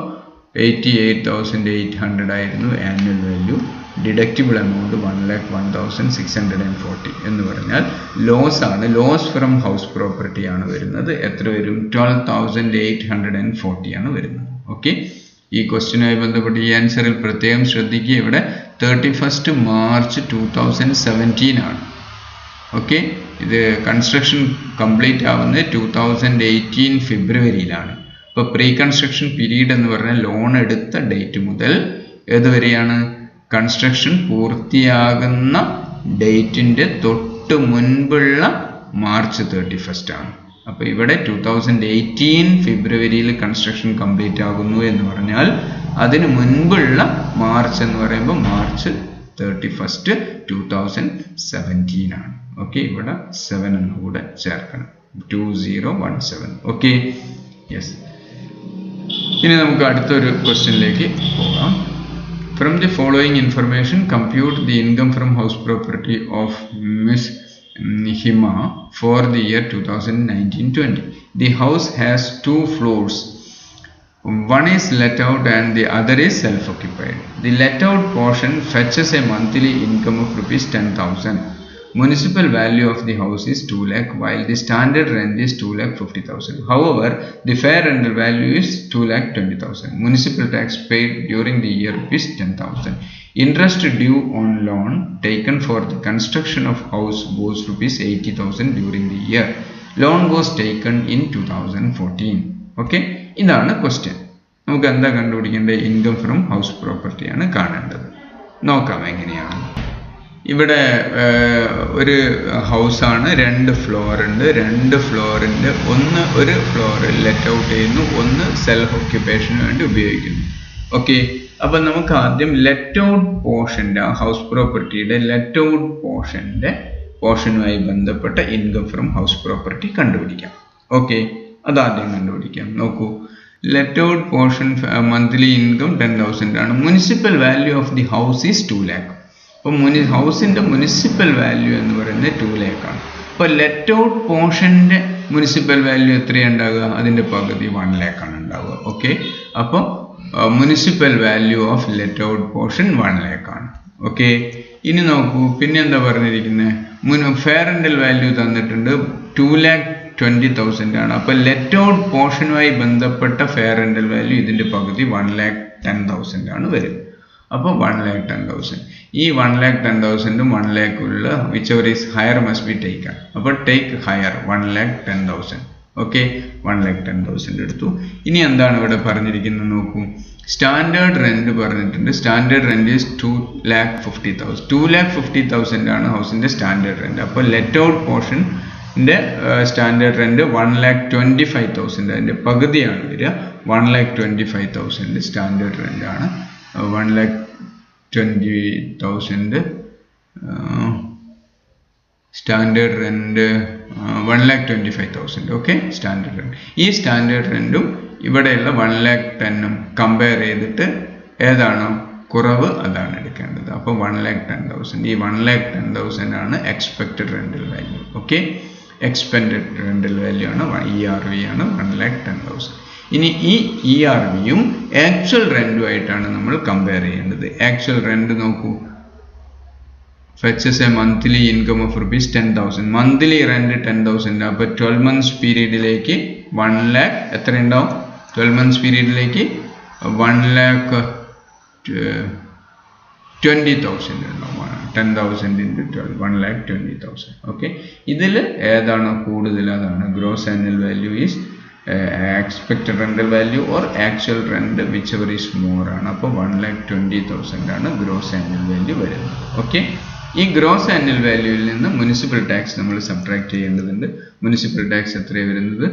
88,800 ആയിരുന്നു ആനുവൽ വാല്യൂ. ഡിഡക്റ്റബിൾ എമൗണ്ട് 1,01,640 എന്ന് പറഞ്ഞാൽ ലോസ് ആണ്. ലോസ് ഫ്രം ഹൗസ് പ്രോപ്പർട്ടി ആണ് വരുന്നത്. എത്ര വരും? 12,840 ആണ് വരുന്നത്. ഓക്കെ, ഈ ക്വസ്റ്റ്യനുമായി ബന്ധപ്പെട്ട് ഈ ആൻസറിൽ പ്രത്യേകം ശ്രദ്ധിക്കുക. ഇവിടെ 31 മാർച്ച് 2017 ആണ്. ഓക്കെ, ഇത് കൺസ്ട്രക്ഷൻ കംപ്ലീറ്റ് ആവുന്നത് 2018 ഫെബ്രുവരിയിലാണ്. അപ്പോൾ പ്രീ കൺസ്ട്രക്ഷൻ പീരീഡ് എന്ന് പറഞ്ഞാൽ ലോൺ എടുത്ത ഡേറ്റ് മുതൽ ഏതുവരെയാണ്? കൺസ്ട്രക്ഷൻ പൂർത്തിയാകുന്ന ഡേറ്റിൻ്റെ തൊട്ട് മുൻപുള്ള മാർച്ച് 31 ആണ്. അപ്പോൾ ഇവിടെ 2018 ഫെബ്രുവരിയിൽ കൺസ്ട്രക്ഷൻ കംപ്ലീറ്റ് ആകുന്നു എന്ന് പറഞ്ഞാൽ അതിന് മുൻപുള്ള മാർച്ച് എന്ന് പറയുമ്പോൾ മാർച്ച് 31, 2017 ആണ്. ഓക്കെ, ഇവിടെ 7 എന്ന് കൂടെ ചേർക്കണം. 2017. Okay, yes. ഇനി നമുക്ക് അടുത്തൊരു ക്വസ്റ്റ്യനിലേക്ക് പോകാം. From the following information, compute the income from house property of Miss Hima for the year 2019-20. The house has 2 floors. One is let out and the other is self-occupied. The let out portion fetches a monthly income of rupees 10,000. Municipal value of the house is 2 lakh while the standard rent is 2,50,000. However, the fair rental value is 2,20,000. Municipal tax paid during the year is 10,000. Interest due on loan taken for the construction of house was rupees 80,000 during the year. Loan was taken in 2014. Okay, ഇതാണ് question. നമുക്ക് എന്താ കണ്ടുപിടിക്കേണ്ടത്? Income from house property ആണ് കാണേണ്ടത്. നോക്കാം എങ്ങനെയാണ്. ഇവിടെ ഒരു ഹൗസാണ്, 2 ഫ്ലോർ ഉണ്ട്. 2 ഫ്ലോറിൻ്റെ ഒരു ഫ്ലോർ ലെറ്റ് ഔട്ട് ചെയ്യുന്നു, ഒന്ന് സെൽഫ് ഓക്യുപ്പേഷന് വേണ്ടി ഉപയോഗിക്കുന്നു. ഓക്കെ, അപ്പം നമുക്ക് ആദ്യം ലെറ്റ് ഔട്ട് പോർഷൻ്റെ, ഹൗസ് പ്രോപ്പർട്ടിയുടെ ലെറ്റ് ഔട്ട് പോർഷനുമായി ബന്ധപ്പെട്ട ഇൻകം ഫ്രം ഹൗസ് പ്രോപ്പർട്ടി കണ്ടുപിടിക്കാം. ഓക്കെ, അതാദ്യം കണ്ടുപിടിക്കാം. നോക്കൂ, let out portion monthly income 10,000 ആണ്. Municipal value of the house is 2 lakh. അപ്പോൾ ഹൗസിൻ്റെ മുനിസിപ്പൽ വാല്യൂ എന്ന് പറയുന്നത് 2 lakh ആണ്. അപ്പോൾ ലെറ്റ് ഔട്ട് പോർഷൻ്റെ മുനിസിപ്പൽ വാല്യൂ എത്രയാണ് ഉണ്ടാവുക? അതിൻ്റെ പകുതി 1 lakh ആണ് ഉണ്ടാവുക. ഓക്കെ, അപ്പോൾ municipal value of let out portion 1 lakh ആണ്. ഓക്കെ, ഇനി നോക്കൂ, പിന്നെ എന്താ പറഞ്ഞിരിക്കുന്നത്? ഫെയർ റെൻ്റൽ വാല്യൂ തന്നിട്ടുണ്ട് 2,20,000 ആണ്. അപ്പോൾ ലെറ്റ് ഔട്ട് പോർഷനുമായി ബന്ധപ്പെട്ട ഫെയർ റെൻ്റൽ വാല്യൂ ഇതിൻ്റെ പകുതി 1,10,000 ആണ് വരും. അപ്പോൾ 1,10,000. ഈ 1,10,000 1 lakh ഉള്ള whichever is higher must be taken. അപ്പോൾ ടേക്ക് ഹയർ 1,10,000. ഓക്കെ, 1,10,000 എടുത്തു. ഇനി എന്താണ് ഇവിടെ പറഞ്ഞിരിക്കുന്നത് നോക്കൂ. സ്റ്റാൻഡേർഡ് റെന്റ് പറഞ്ഞിട്ടുണ്ട്. Standard rent is 2,50,000. 2,50,000 ആണ് ഹൗസിൻ്റെ സ്റ്റാൻഡേർഡ് റെന്റ്. അപ്പോൾ ലെറ്റ് ഔട്ട് പോർഷൻ്റെ സ്റ്റാൻഡേർഡ് റെന്റ് 1,25,000. അതിൻ്റെ പകുതിയാണ് വരിക. 1,25,000 സ്റ്റാൻഡേർഡ് റെന്റ് ആണ്. 1,20,000 standard rent 1,25,000. Okay, standard rent. ഈ സ്റ്റാൻഡേർഡ് റെന്റും ഇവിടെയുള്ള 1,10,000 കമ്പയർ ചെയ്തിട്ട് ഏതാണോ കുറവ് അതാണ് എടുക്കേണ്ടത്. അപ്പോൾ 1,10,000. ഈ 1,10,000 ആണ് expected rental value. Okay, expended rental value ആണ് ERV ആണ് 1,10,000. ഇനി ഈ ERVയും ആക്ച്വൽ റെൻറ്റുമായിട്ടാണ് നമ്മൾ കമ്പയർ ചെയ്യേണ്ടത്. ആക്ച്വൽ റെൻറ്റ് നോക്കൂ, fetches a monthly income of rupees 10,000. Monthly rent 10,000. അപ്പോൾ 12 months പീരീഡിലേക്ക് 1 lakh എത്ര ഉണ്ടാവും? 12 months പീരീഡിലേക്ക് 1,20,000 ഉണ്ടാവും. 10,000 into 12, 1,20,000. ഓക്കെ, ഇതിൽ ഏതാണോ കൂടുതൽ അതാണ് gross annual value is expected rental value or actual rent which ever is more ആണ്. അപ്പോൾ 1,20,000 ആണ് ഗ്രോസ് ആനുവൽ വാല്യൂ വരുന്നത്. ഓക്കെ, ഈ ഗ്രോസ് ആനുവൽ വാല്യൂവിൽ നിന്ന് മുനിസിപ്പൽ ടാക്സ് നമ്മൾ സബ്ട്രാക്ട് ചെയ്യേണ്ടതുണ്ട്. മുനിസിപ്പൽ ടാക്സ് എത്രയാണ് വരുന്നത്?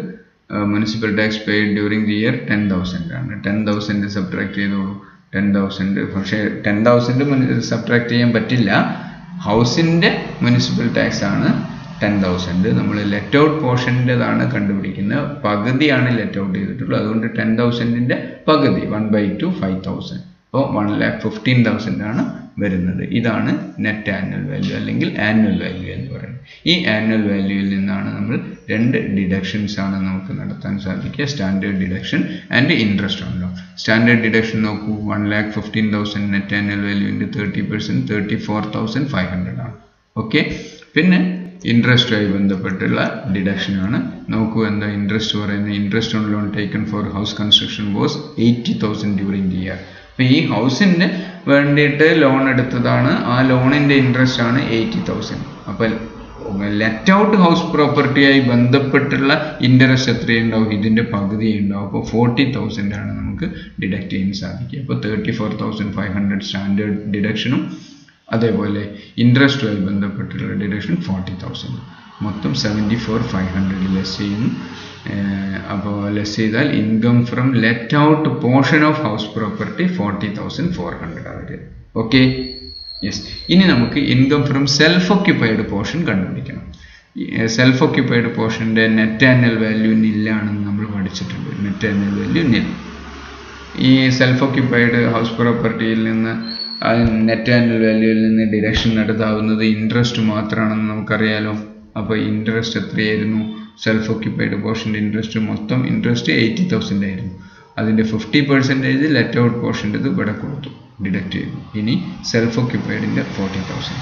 Municipal tax paid during the year 10,000 ആണ്. 10,000 സബ്ട്രാക്ട് ചെയ്തോളൂ. 10,000 പക്ഷേ 10,000 സബ്ട്രാക്ട് ചെയ്യാൻ പറ്റില്ല. ഹൗസിൻ്റെ മുനിസിപ്പൽ ടാക്സ് ആണ് 10,000. നമ്മൾ ലെറ്റ് ഔട്ട് പോർഷൻ്റെതാണ് കണ്ടുപിടിക്കുന്നത്. പകുതിയാണ് ലെറ്റ് ഔട്ട് ചെയ്തിട്ടുള്ളത്. അതുകൊണ്ട് 10,000ൻ്റെ പകുതി 1/2 5,000. അപ്പോൾ 1,15,000 ആണ് വരുന്നത്. ഇതാണ് നെറ്റ് ആനുവൽ വാല്യൂ അല്ലെങ്കിൽ ആനുവൽ വാല്യൂ എന്ന് പറയുന്നത്. ഈ ആനുവൽ വാല്യൂവിൽ നിന്നാണ് നമ്മൾ 2 ഡിഡക്ഷൻസ് ആണ് നമുക്ക് നടത്താൻ സാധിക്കുക. Standard deduction and interest on loan. Standard deduction നോക്കൂ, 1,15,000 നെറ്റ് ആനുവൽ വാല്യൂവിൻ്റെ 30% 34,500 ആണ്. ഓക്കെ, പിന്നെ ഇൻട്രസ്റ്റുമായി ബന്ധപ്പെട്ടുള്ള ഡിഡക്ഷനാണ്. നോക്കൂ എന്താ ഇൻട്രസ്റ്റ് പറയുന്നത്? Interest on loan taken for house construction was 80,000 during the year. അപ്പോൾ ഈ ഹൗസിന് വേണ്ടിയിട്ട് ലോൺ എടുത്തതാണ്. ആ ലോണിൻ്റെ ഇൻട്രസ്റ്റ് ആണ് 80,000. അപ്പോൾ ലെറ്റ് ഔട്ട് ഹൗസ് പ്രോപ്പർട്ടിയായി ബന്ധപ്പെട്ടുള്ള ഇൻട്രസ്റ്റ് എത്രയുണ്ടാവും? ഇതിൻ്റെ പകുതി ഉണ്ടാവും. അപ്പോൾ 40,000 ആണ് നമുക്ക് ഡിഡക്റ്റ് ചെയ്യാൻ സാധിക്കുക. അപ്പോൾ 34,500 സ്റ്റാൻഡേർഡ് ഡിഡക്ഷനും അതേപോലെ ഇൻട്രസ്റ്റുമായി ബന്ധപ്പെട്ടുള്ള ഡിഡക്ഷൻ 40,000. മൊത്തം 74,500 ലെസ് ചെയ്യുന്നു. അപ്പോൾ ലെസ് ചെയ്താൽ income from let out portion of house property 40,400 ആണ്. Okay, yes. ഇനി നമുക്ക് income from self occupied portion കണ്ടുപിടിക്കണം. സെൽഫ് ഓക്യുപ്പൈഡ് പോർഷൻ്റെ നെറ്റ് ആനുവൽ വാല്യൂ നില്ലാണെന്ന് നമ്മൾ പഠിച്ചിട്ടുണ്ട്. നെറ്റ് ആനുവൽ വാല്യൂ നിൽ. ഈ സെൽഫ് ഓക്യുപ്പൈഡ് ഹൗസ് പ്രോപ്പർട്ടിയിൽ നിന്ന് നെറ്റ് ആനുവൽ വാല്യൂവിൽ നിന്ന് ഡിഡക്ഷൻ നടത്താവുന്നത് ഇൻട്രസ്റ്റ് മാത്രമാണെന്ന് നമുക്കറിയാലോ. അപ്പോൾ ഇൻട്രസ്റ്റ് എത്രയായിരുന്നു? സെൽഫ് ഓക്യുപ്പൈഡ് പോർഷൻ്റെ ഇൻട്രസ്റ്റ്, മൊത്തം ഇൻട്രസ്റ്റ് 80,000 ആയിരുന്നു. അതിൻ്റെ 50% ലെറ്റ് ഔട്ട് പോർഷൻ്റെത് ഇവിടെ കൊടുത്തു, ഡിഡക്റ്റ് ചെയ്തു. ഇനി സെൽഫ് ഓക്യുപ്പൈഡിൻ്റെ 40,000.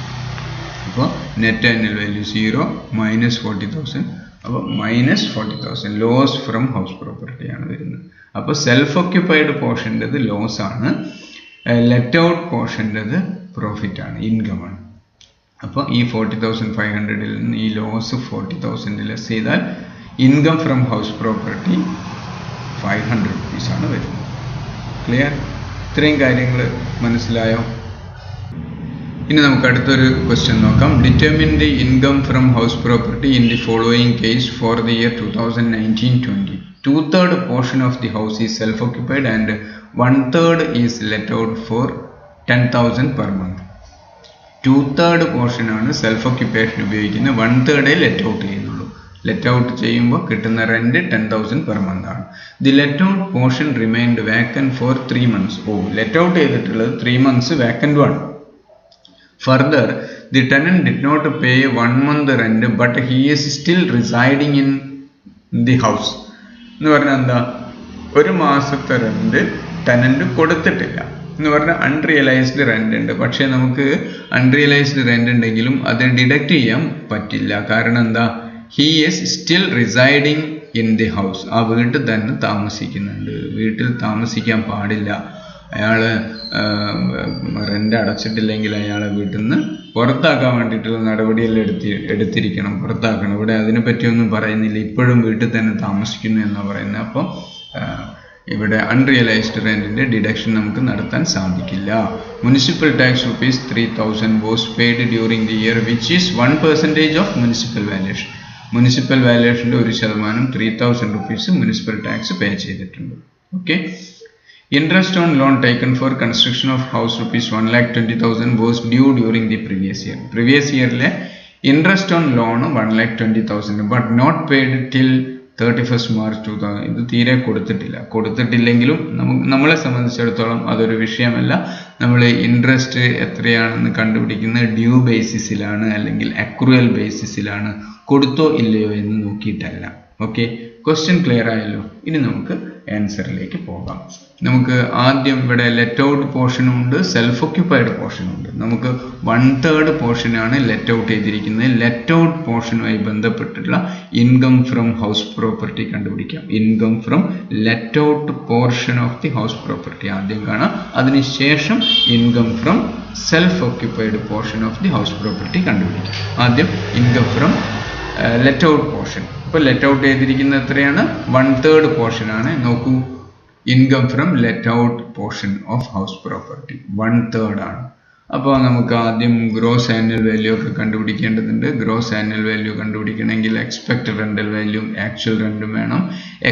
അപ്പോൾ നെറ്റ് ആനുവൽ വാല്യൂ 0 - 40,000. അപ്പോൾ -40,000 ലോസ് ഫ്രം ഹൗസ് പ്രോപ്പർട്ടിയാണ് വരുന്നത്. അപ്പോൾ സെൽഫ് ഓക്യുപ്പൈഡ് പോർഷൻ്റെത് ലോസ് ആണ്, ലെറ്റ് ഔട്ട് പോർഷൻ്റെത് പ്രോഫിറ്റ് ആണ്, ഇൻകം ആണ്. അപ്പോൾ ഈ 40,500 നിന്ന് ഈ ലോസ് 40,000 ലെസ് ചെയ്താൽ income from house property 500 rupees ആണ് വരുന്നത്. ക്ലിയർ? ഇത്രയും കാര്യങ്ങൾ മനസ്സിലായോ? ഇനി നമുക്ക് അടുത്തൊരു ക്വസ്റ്റ്യൻ നോക്കാം. Determine the income from house property in the following case for the year 2019-20. 2/3 portion of the house is self-occupied and 1/3 is let out for 10,000 per month. 2/3 portion ആണ് സെൽഫ് ഓക്യുപ്പേഷൻ ഉപയോഗിക്കുന്നത്. 1/3 let out ചെയ്യുന്നുള്ളൂ. Let out ചെയ്യുമ്പോൾ കിട്ടുന്ന rent 10,000 per month ആണ്. The let out portion remained vacant for 3 months. Let out ചെയ്തിട്ടുള്ളത് 3 months vacant ആണ്. Further the tenant did not pay 1 month rent but he is still residing in the house. എന്ന് പറഞ്ഞാൽ എന്താ? 1 മാസത്തെ rent tenant കൊടുത്തിട്ടില്ല എന്ന് പറഞ്ഞാൽ അൺറിയലൈസ്ഡ് റെന്റ് ഉണ്ട്. പക്ഷേ നമുക്ക് അൺറിയലൈസ്ഡ് റെന്റ് ഉണ്ടെങ്കിലും അത് ഡിഡക്റ്റ് ചെയ്യാൻ പറ്റില്ല. കാരണം എന്താ? He is still residing in the house. ആ വീട്ടിൽ തന്നെ താമസിക്കുന്നുണ്ട്. വീട്ടിൽ താമസിക്കാൻ പാടില്ല. അയാൾ റെന്റ് അടച്ചിട്ടില്ലെങ്കിൽ അയാളെ വീട്ടിൽ നിന്ന് പുറത്താക്കാൻ വേണ്ടിയിട്ടുള്ള നടപടിയെല്ലാം എടുത്തിരിക്കണം, പുറത്താക്കണം. ഇവിടെ അതിനെപ്പറ്റിയൊന്നും പറയുന്നില്ല. ഇപ്പോഴും വീട്ടിൽ തന്നെ താമസിക്കുന്നു എന്നാണ് പറയുന്നത്. അപ്പം ഇവിടെ അൺറിയലൈസ്ഡ് റെന്റിന്റെ ഡിഡക്ഷൻ നമുക്ക് നടത്താൻ സാധിക്കില്ല. Municipal tax ₹3,000 was paid during the year which is 1% of municipal valuation. Municipal വാല്യൂഷൻ്റെ 1% ₹3,000 മുനിസിപ്പൽ ടാക്സ് പേ ചെയ്തിട്ടുണ്ട്. Okay. Interest on loan taken for construction of house ₹1,20,000 was due during the previous year. Previous ഇയറിലെ interest on loan 1,20,000 but not paid till 31st March 2000 ഇത് തീരെ കൊടുത്തിട്ടില്ലെങ്കിലും നമ്മളെ സംബന്ധിച്ചിടത്തോളം അതൊരു വിഷയമല്ല. നമ്മൾ ഇൻട്രസ്റ്റ് എത്രയാണെന്ന് കണ്ടുപിടിക്കുന്നത് ഡ്യൂ ബേസിസിലാണ് അല്ലെങ്കിൽ അക്രൂവൽ ബേസിസിലാണ്, കൊടുത്തോ ഇല്ലയോ എന്ന് നോക്കിയിട്ടല്ല. ഓക്കെ, ക്വസ്റ്റ്യൻ ക്ലിയർ ആയല്ലോ. ഇനി നമുക്ക് ആൻസറിലേക്ക് പോകാം. നമുക്ക് ആദ്യം ഇവിടെ ലെറ്റ് ഔട്ട് പോർഷനും ഉണ്ട്, സെൽഫ് ഒക്യുപ്പൈഡ് പോർഷനും ഉണ്ട്. നമുക്ക് 1/3 പോർഷനാണ് ലെറ്റ് ഔട്ട് ചെയ്തിരിക്കുന്നത്. ലെറ്റ് ഔട്ട് പോർഷനുമായി ബന്ധപ്പെട്ടിട്ടുള്ള ഇൻകം ഫ്രം ഹൗസ് പ്രോപ്പർട്ടി കണ്ടുപിടിക്കാം. Income from let out portion of the house property ആദ്യം കാണാം, അതിനുശേഷം income from self occupied portion of the house property കണ്ടുപിടിക്കാം. ആദ്യം income from let out portion. ഇപ്പോൾ let out ചെയ്തിരിക്കുന്നത് എത്രയാണ്? 1/3 പോർഷൻ ആണ്. നോക്കൂ, income from let out portion of house property 1/3 ആണ്. അപ്പോൾ നമുക്ക് ആദ്യം ഗ്രോസ് ആനുവൽ വാല്യൂ ഒക്കെ കണ്ടുപിടിക്കേണ്ടതുണ്ട്. ഗ്രോസ് ആനുവൽ വാല്യൂ കണ്ടുപിടിക്കണമെങ്കിൽ എക്സ്പെക്റ്റഡ് റെന്റൽ വാല്യൂ ആക്ച്വൽ റെന്റും വേണം.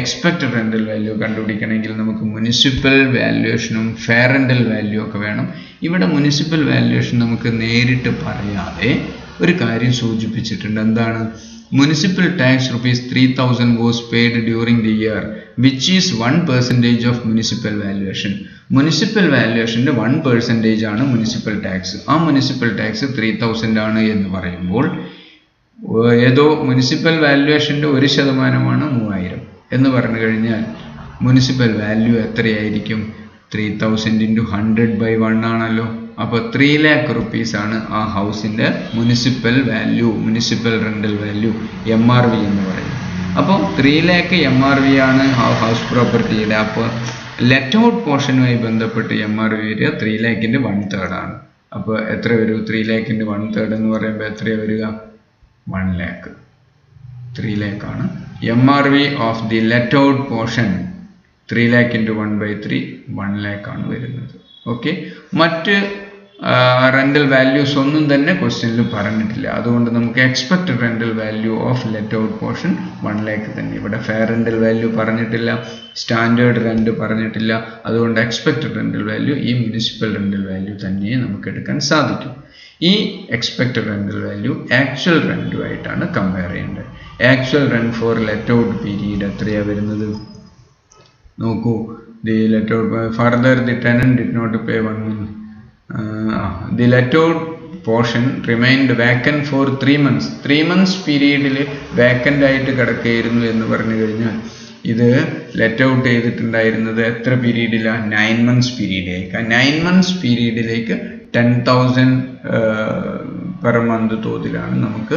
എക്സ്പെക്റ്റഡ് റെന്റൽ വാല്യൂ കണ്ടുപിടിക്കണമെങ്കിൽ നമുക്ക് മുനിസിപ്പൽ വാല്യുവേഷനും ഫെയർ റെന്റൽ വാല്യൂ ഒക്കെ വേണം. ഇവിടെ മുനിസിപ്പൽ വാല്യുവേഷൻ നമുക്ക് നേരിട്ട് പറയാതെ ഒരു കാര്യം സൂചിപ്പിച്ചിട്ടുണ്ട്. എന്താണ്? municipal tax rupees 3000 was paid during the year, which is 1% of municipal valuation. Municipal valuation 1% ആണ് municipal tax. ആ municipal tax 3000 ആണ് എന്ന് പറയുമ്പോൾ ഏതോ municipal valuation 1% 3000 എന്ന് പറഞ്ഞു കഴിഞ്ഞാൽ municipal value എത്രയായിരിക്കും? 3000 into 100/1 ആണല്ലോ. അപ്പോൾ 3 lakh rupees ആണ് ആ ഹൗസിൻ്റെ municipal value, municipal rental value, MRV എന്ന് പറയും. അപ്പോൾ 3 lakh MRV ആണ് ഹൗസ് പ്രോപ്പർട്ടിയുടെ. അപ്പോൾ ലെറ്റ് ഔട്ട് പോർഷനുമായി ബന്ധപ്പെട്ട് MRV വരിക 3 lakhന്റെ 1/3 ആണ്. അപ്പോൾ എത്ര വരും? 3 lakhന്റെ 1/3 എന്ന് പറയുമ്പോൾ എത്രയാണ് വരിക? 1 lakh. 3 lakh ആണ് MRV of the let out portion. 3 lakh into 1/3 1 lakh ആണ് വരുന്നത്. ഓക്കെ, മറ്റ് റെന്റൽ വാല്യൂസ് ഒന്നും തന്നെ ക്വസ്റ്റ്യനിൽ പറഞ്ഞിട്ടില്ല. അതുകൊണ്ട് നമുക്ക് expected rental value of let out portion 1 lakh തന്നെ. ഇവിടെ ഫെയർ റെന്റൽ വാല്യൂ പറഞ്ഞിട്ടില്ല, സ്റ്റാൻഡേർഡ് റെന്റ് പറഞ്ഞിട്ടില്ല. അതുകൊണ്ട് എക്സ്പെക്റ്റഡ് റെന്റൽ വാല്യൂ ഈ മുനിസിപ്പൽ റെന്റൽ വാല്യൂ തന്നെ നമുക്ക് എടുക്കാൻ സാധിക്കും. ഈ എക്സ്പെക്റ്റഡ് റെന്റൽ വാല്യൂ ആക്ച്വൽ റെന്റുമായിട്ടാണ് കമ്പയർ ചെയ്യേണ്ടത്. Actual rent for let out period എത്രയാണ് വരുന്നത്? നോക്കൂ, the let out further the tenant did not pay 1 month. The let out portion remained vacant for 3 months. 3 months പീരീഡിൽ വേക്കൻ്റ് ആയിട്ട് കിടക്കുകയായിരുന്നു എന്ന് പറഞ്ഞു കഴിഞ്ഞാൽ ഇത് ലെറ്റ് ഔട്ട് ചെയ്തിട്ടുണ്ടായിരുന്നത് എത്ര പീരീഡിലാണ്? 9 months പീരീഡിലേക്ക്. 9 months പീരീഡിലേക്ക് 10,000 പെർ മന്ത് തോതിലാണ് നമുക്ക്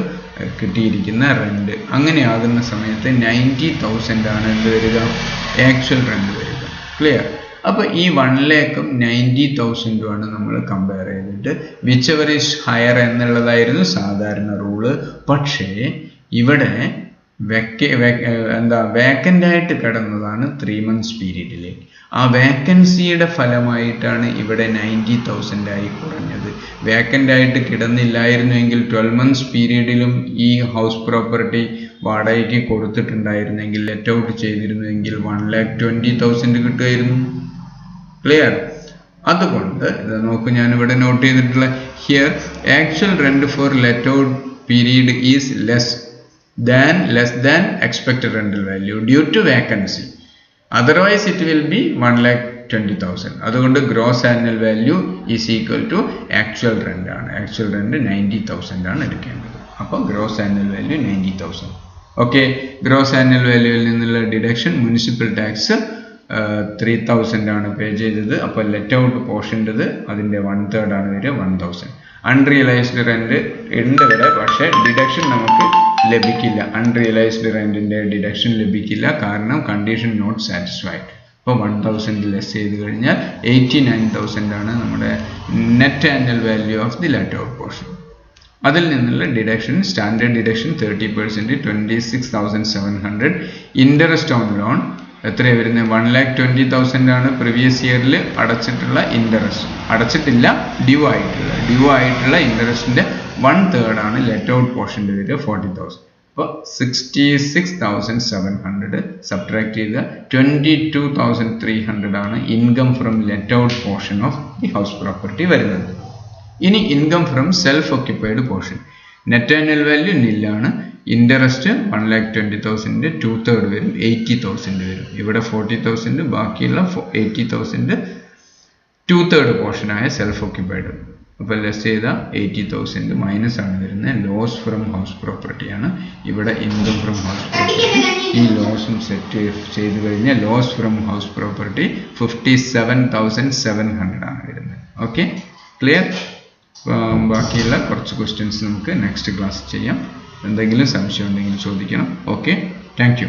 കിട്ടിയിരിക്കുന്ന റെന്റ്. അങ്ങനെയാകുന്ന സമയത്ത് 90,000 ആണ് എന്ത് വരിക? ആക്ച്വൽ റെന്റ് വരിക. ക്ലിയർ? അപ്പോൾ ഈ 1 lakh 90,000 ആണ് നമ്മൾ കമ്പയർ ചെയ്തിട്ട് വിച്ച് എവർ ഈസ് ഹയർ എന്നുള്ളതായിരുന്നു സാധാരണ റൂള്. പക്ഷേ ഇവിടെ വേക്കൻ്റ് ആയിട്ട് കിടന്നതാണ് 3 months പീരീഡിലേക്ക്. ആ വേക്കൻസിയുടെ ഫലമായിട്ടാണ് ഇവിടെ 90,000 ആയി കുറഞ്ഞത്. വേക്കൻ്റ് ആയിട്ട് കിടന്നില്ലായിരുന്നുവെങ്കിൽ 12 months പീരീഡിലും ഈ ഹൗസ് പ്രോപ്പർട്ടി വാടകയ്ക്ക് കൊടുത്തിട്ടുണ്ടായിരുന്നെങ്കിൽ, ലെറ്റ് ഔട്ട് ചെയ്തിരുന്നുവെങ്കിൽ 1,20,000 കിട്ടുമായിരുന്നു. ക്ലിയർ? അതുകൊണ്ട് ഇത് നോക്കൂ, ഞാനിവിടെ നോട്ട് ചെയ്തിട്ടുള്ള here actual rent for let out period is less than expected rental value due to vacancy. Otherwise it will be 1,20,000. അതുകൊണ്ട് gross annual value is equal to actual rent ആണ്. Actual rent 90,000 ആണ് എടുക്കേണ്ടത്. അപ്പോൾ gross annual value 90,000. Okay, gross annual വാല്യൂവിൽ നിന്നുള്ള deduction municipal tax 3,000 ആണ് പേ ചെയ്തത്. അപ്പോൾ ലെറ്റ് ഔട്ട് പോർഷൻ്റെത് അതിൻ്റെ 1/3 ആണ് വരിക, 1,000. അൺറിയലൈസ്ഡ് റെന്റ് ഉണ്ട് ഇവിടെ, പക്ഷേ ഡിഡക്ഷൻ നമുക്ക് ലഭിക്കില്ല. അൺറിയലൈസ്ഡ് റെന്റിൻ്റെ ഡിഡക്ഷൻ ലഭിക്കില്ല, കാരണം കണ്ടീഷൻ നോട്ട് സാറ്റിസ്ഫൈഡ്. അപ്പോൾ 1,000 ലെസ് ചെയ്ത് കഴിഞ്ഞാൽ 89,000 ആണ് നമ്മുടെ net annual value of the let out portion. അതിൽ നിന്നുള്ള deduction, standard deduction 30%, 26,700. Interest on loan എത്രയാണ് വരുന്നത്? 1,20,000 ആണ് പ്രീവിയസ് ഇയറിൽ അടച്ചിട്ടുള്ള ഇൻട്രസ്റ്റ്. അടച്ചിട്ടില്ല, ഡ്യൂ ആയിട്ടുള്ള ഇൻട്രസ്റ്റിൻ്റെ 1/3 ആണ് ലെറ്റ് ഔട്ട് പോർഷൻ്റെ വരിക, 40,000. അപ്പോൾ 66,700 സബ്ട്രാക്ട് ചെയ്ത് 22,300 ആണ് income from let out portion of the house property വരുന്നത്. ഇനി income from self occupied portion. Net annual value നില്ലാണ്. ഇൻട്രസ്റ്റ് 1,20,000 2/3 വരും 80,000 വരും. ഇവിടെ 40,000 ബാക്കിയുള്ള 80,000 2/3 പോർഷനായ സെൽഫ് ഓക്യുപ്പൈഡ്. അപ്പോൾ ലെസ് ചെയ്താൽ 80,000 മൈനസ് ആണ് വരുന്നത്. ലോസ് ഫ്രം ഹൗസ് പ്രോപ്പർട്ടി ആണ്. ഇവിടെ ഇൻകം ഫ്രം ഹൗസ് പ്രോപ്പർട്ടി. ഈ ലോസും സെറ്റ് ചെയ്ത് കഴിഞ്ഞാൽ ലോസ് ഫ്രം ഹൗസ് പ്രോപ്പർട്ടി 57,700 ആണ് വരുന്നത്. Okay, clear? ബാക്കിയുള്ള കുറച്ച് ക്വസ്റ്റ്യൻസ് നമുക്ക് നെക്സ്റ്റ് ക്ലാസ് ചെയ്യാം. എന്തെങ്കിലും സംശയം ഉണ്ടെങ്കിൽ ചോദിക്കണം. Okay, thank you.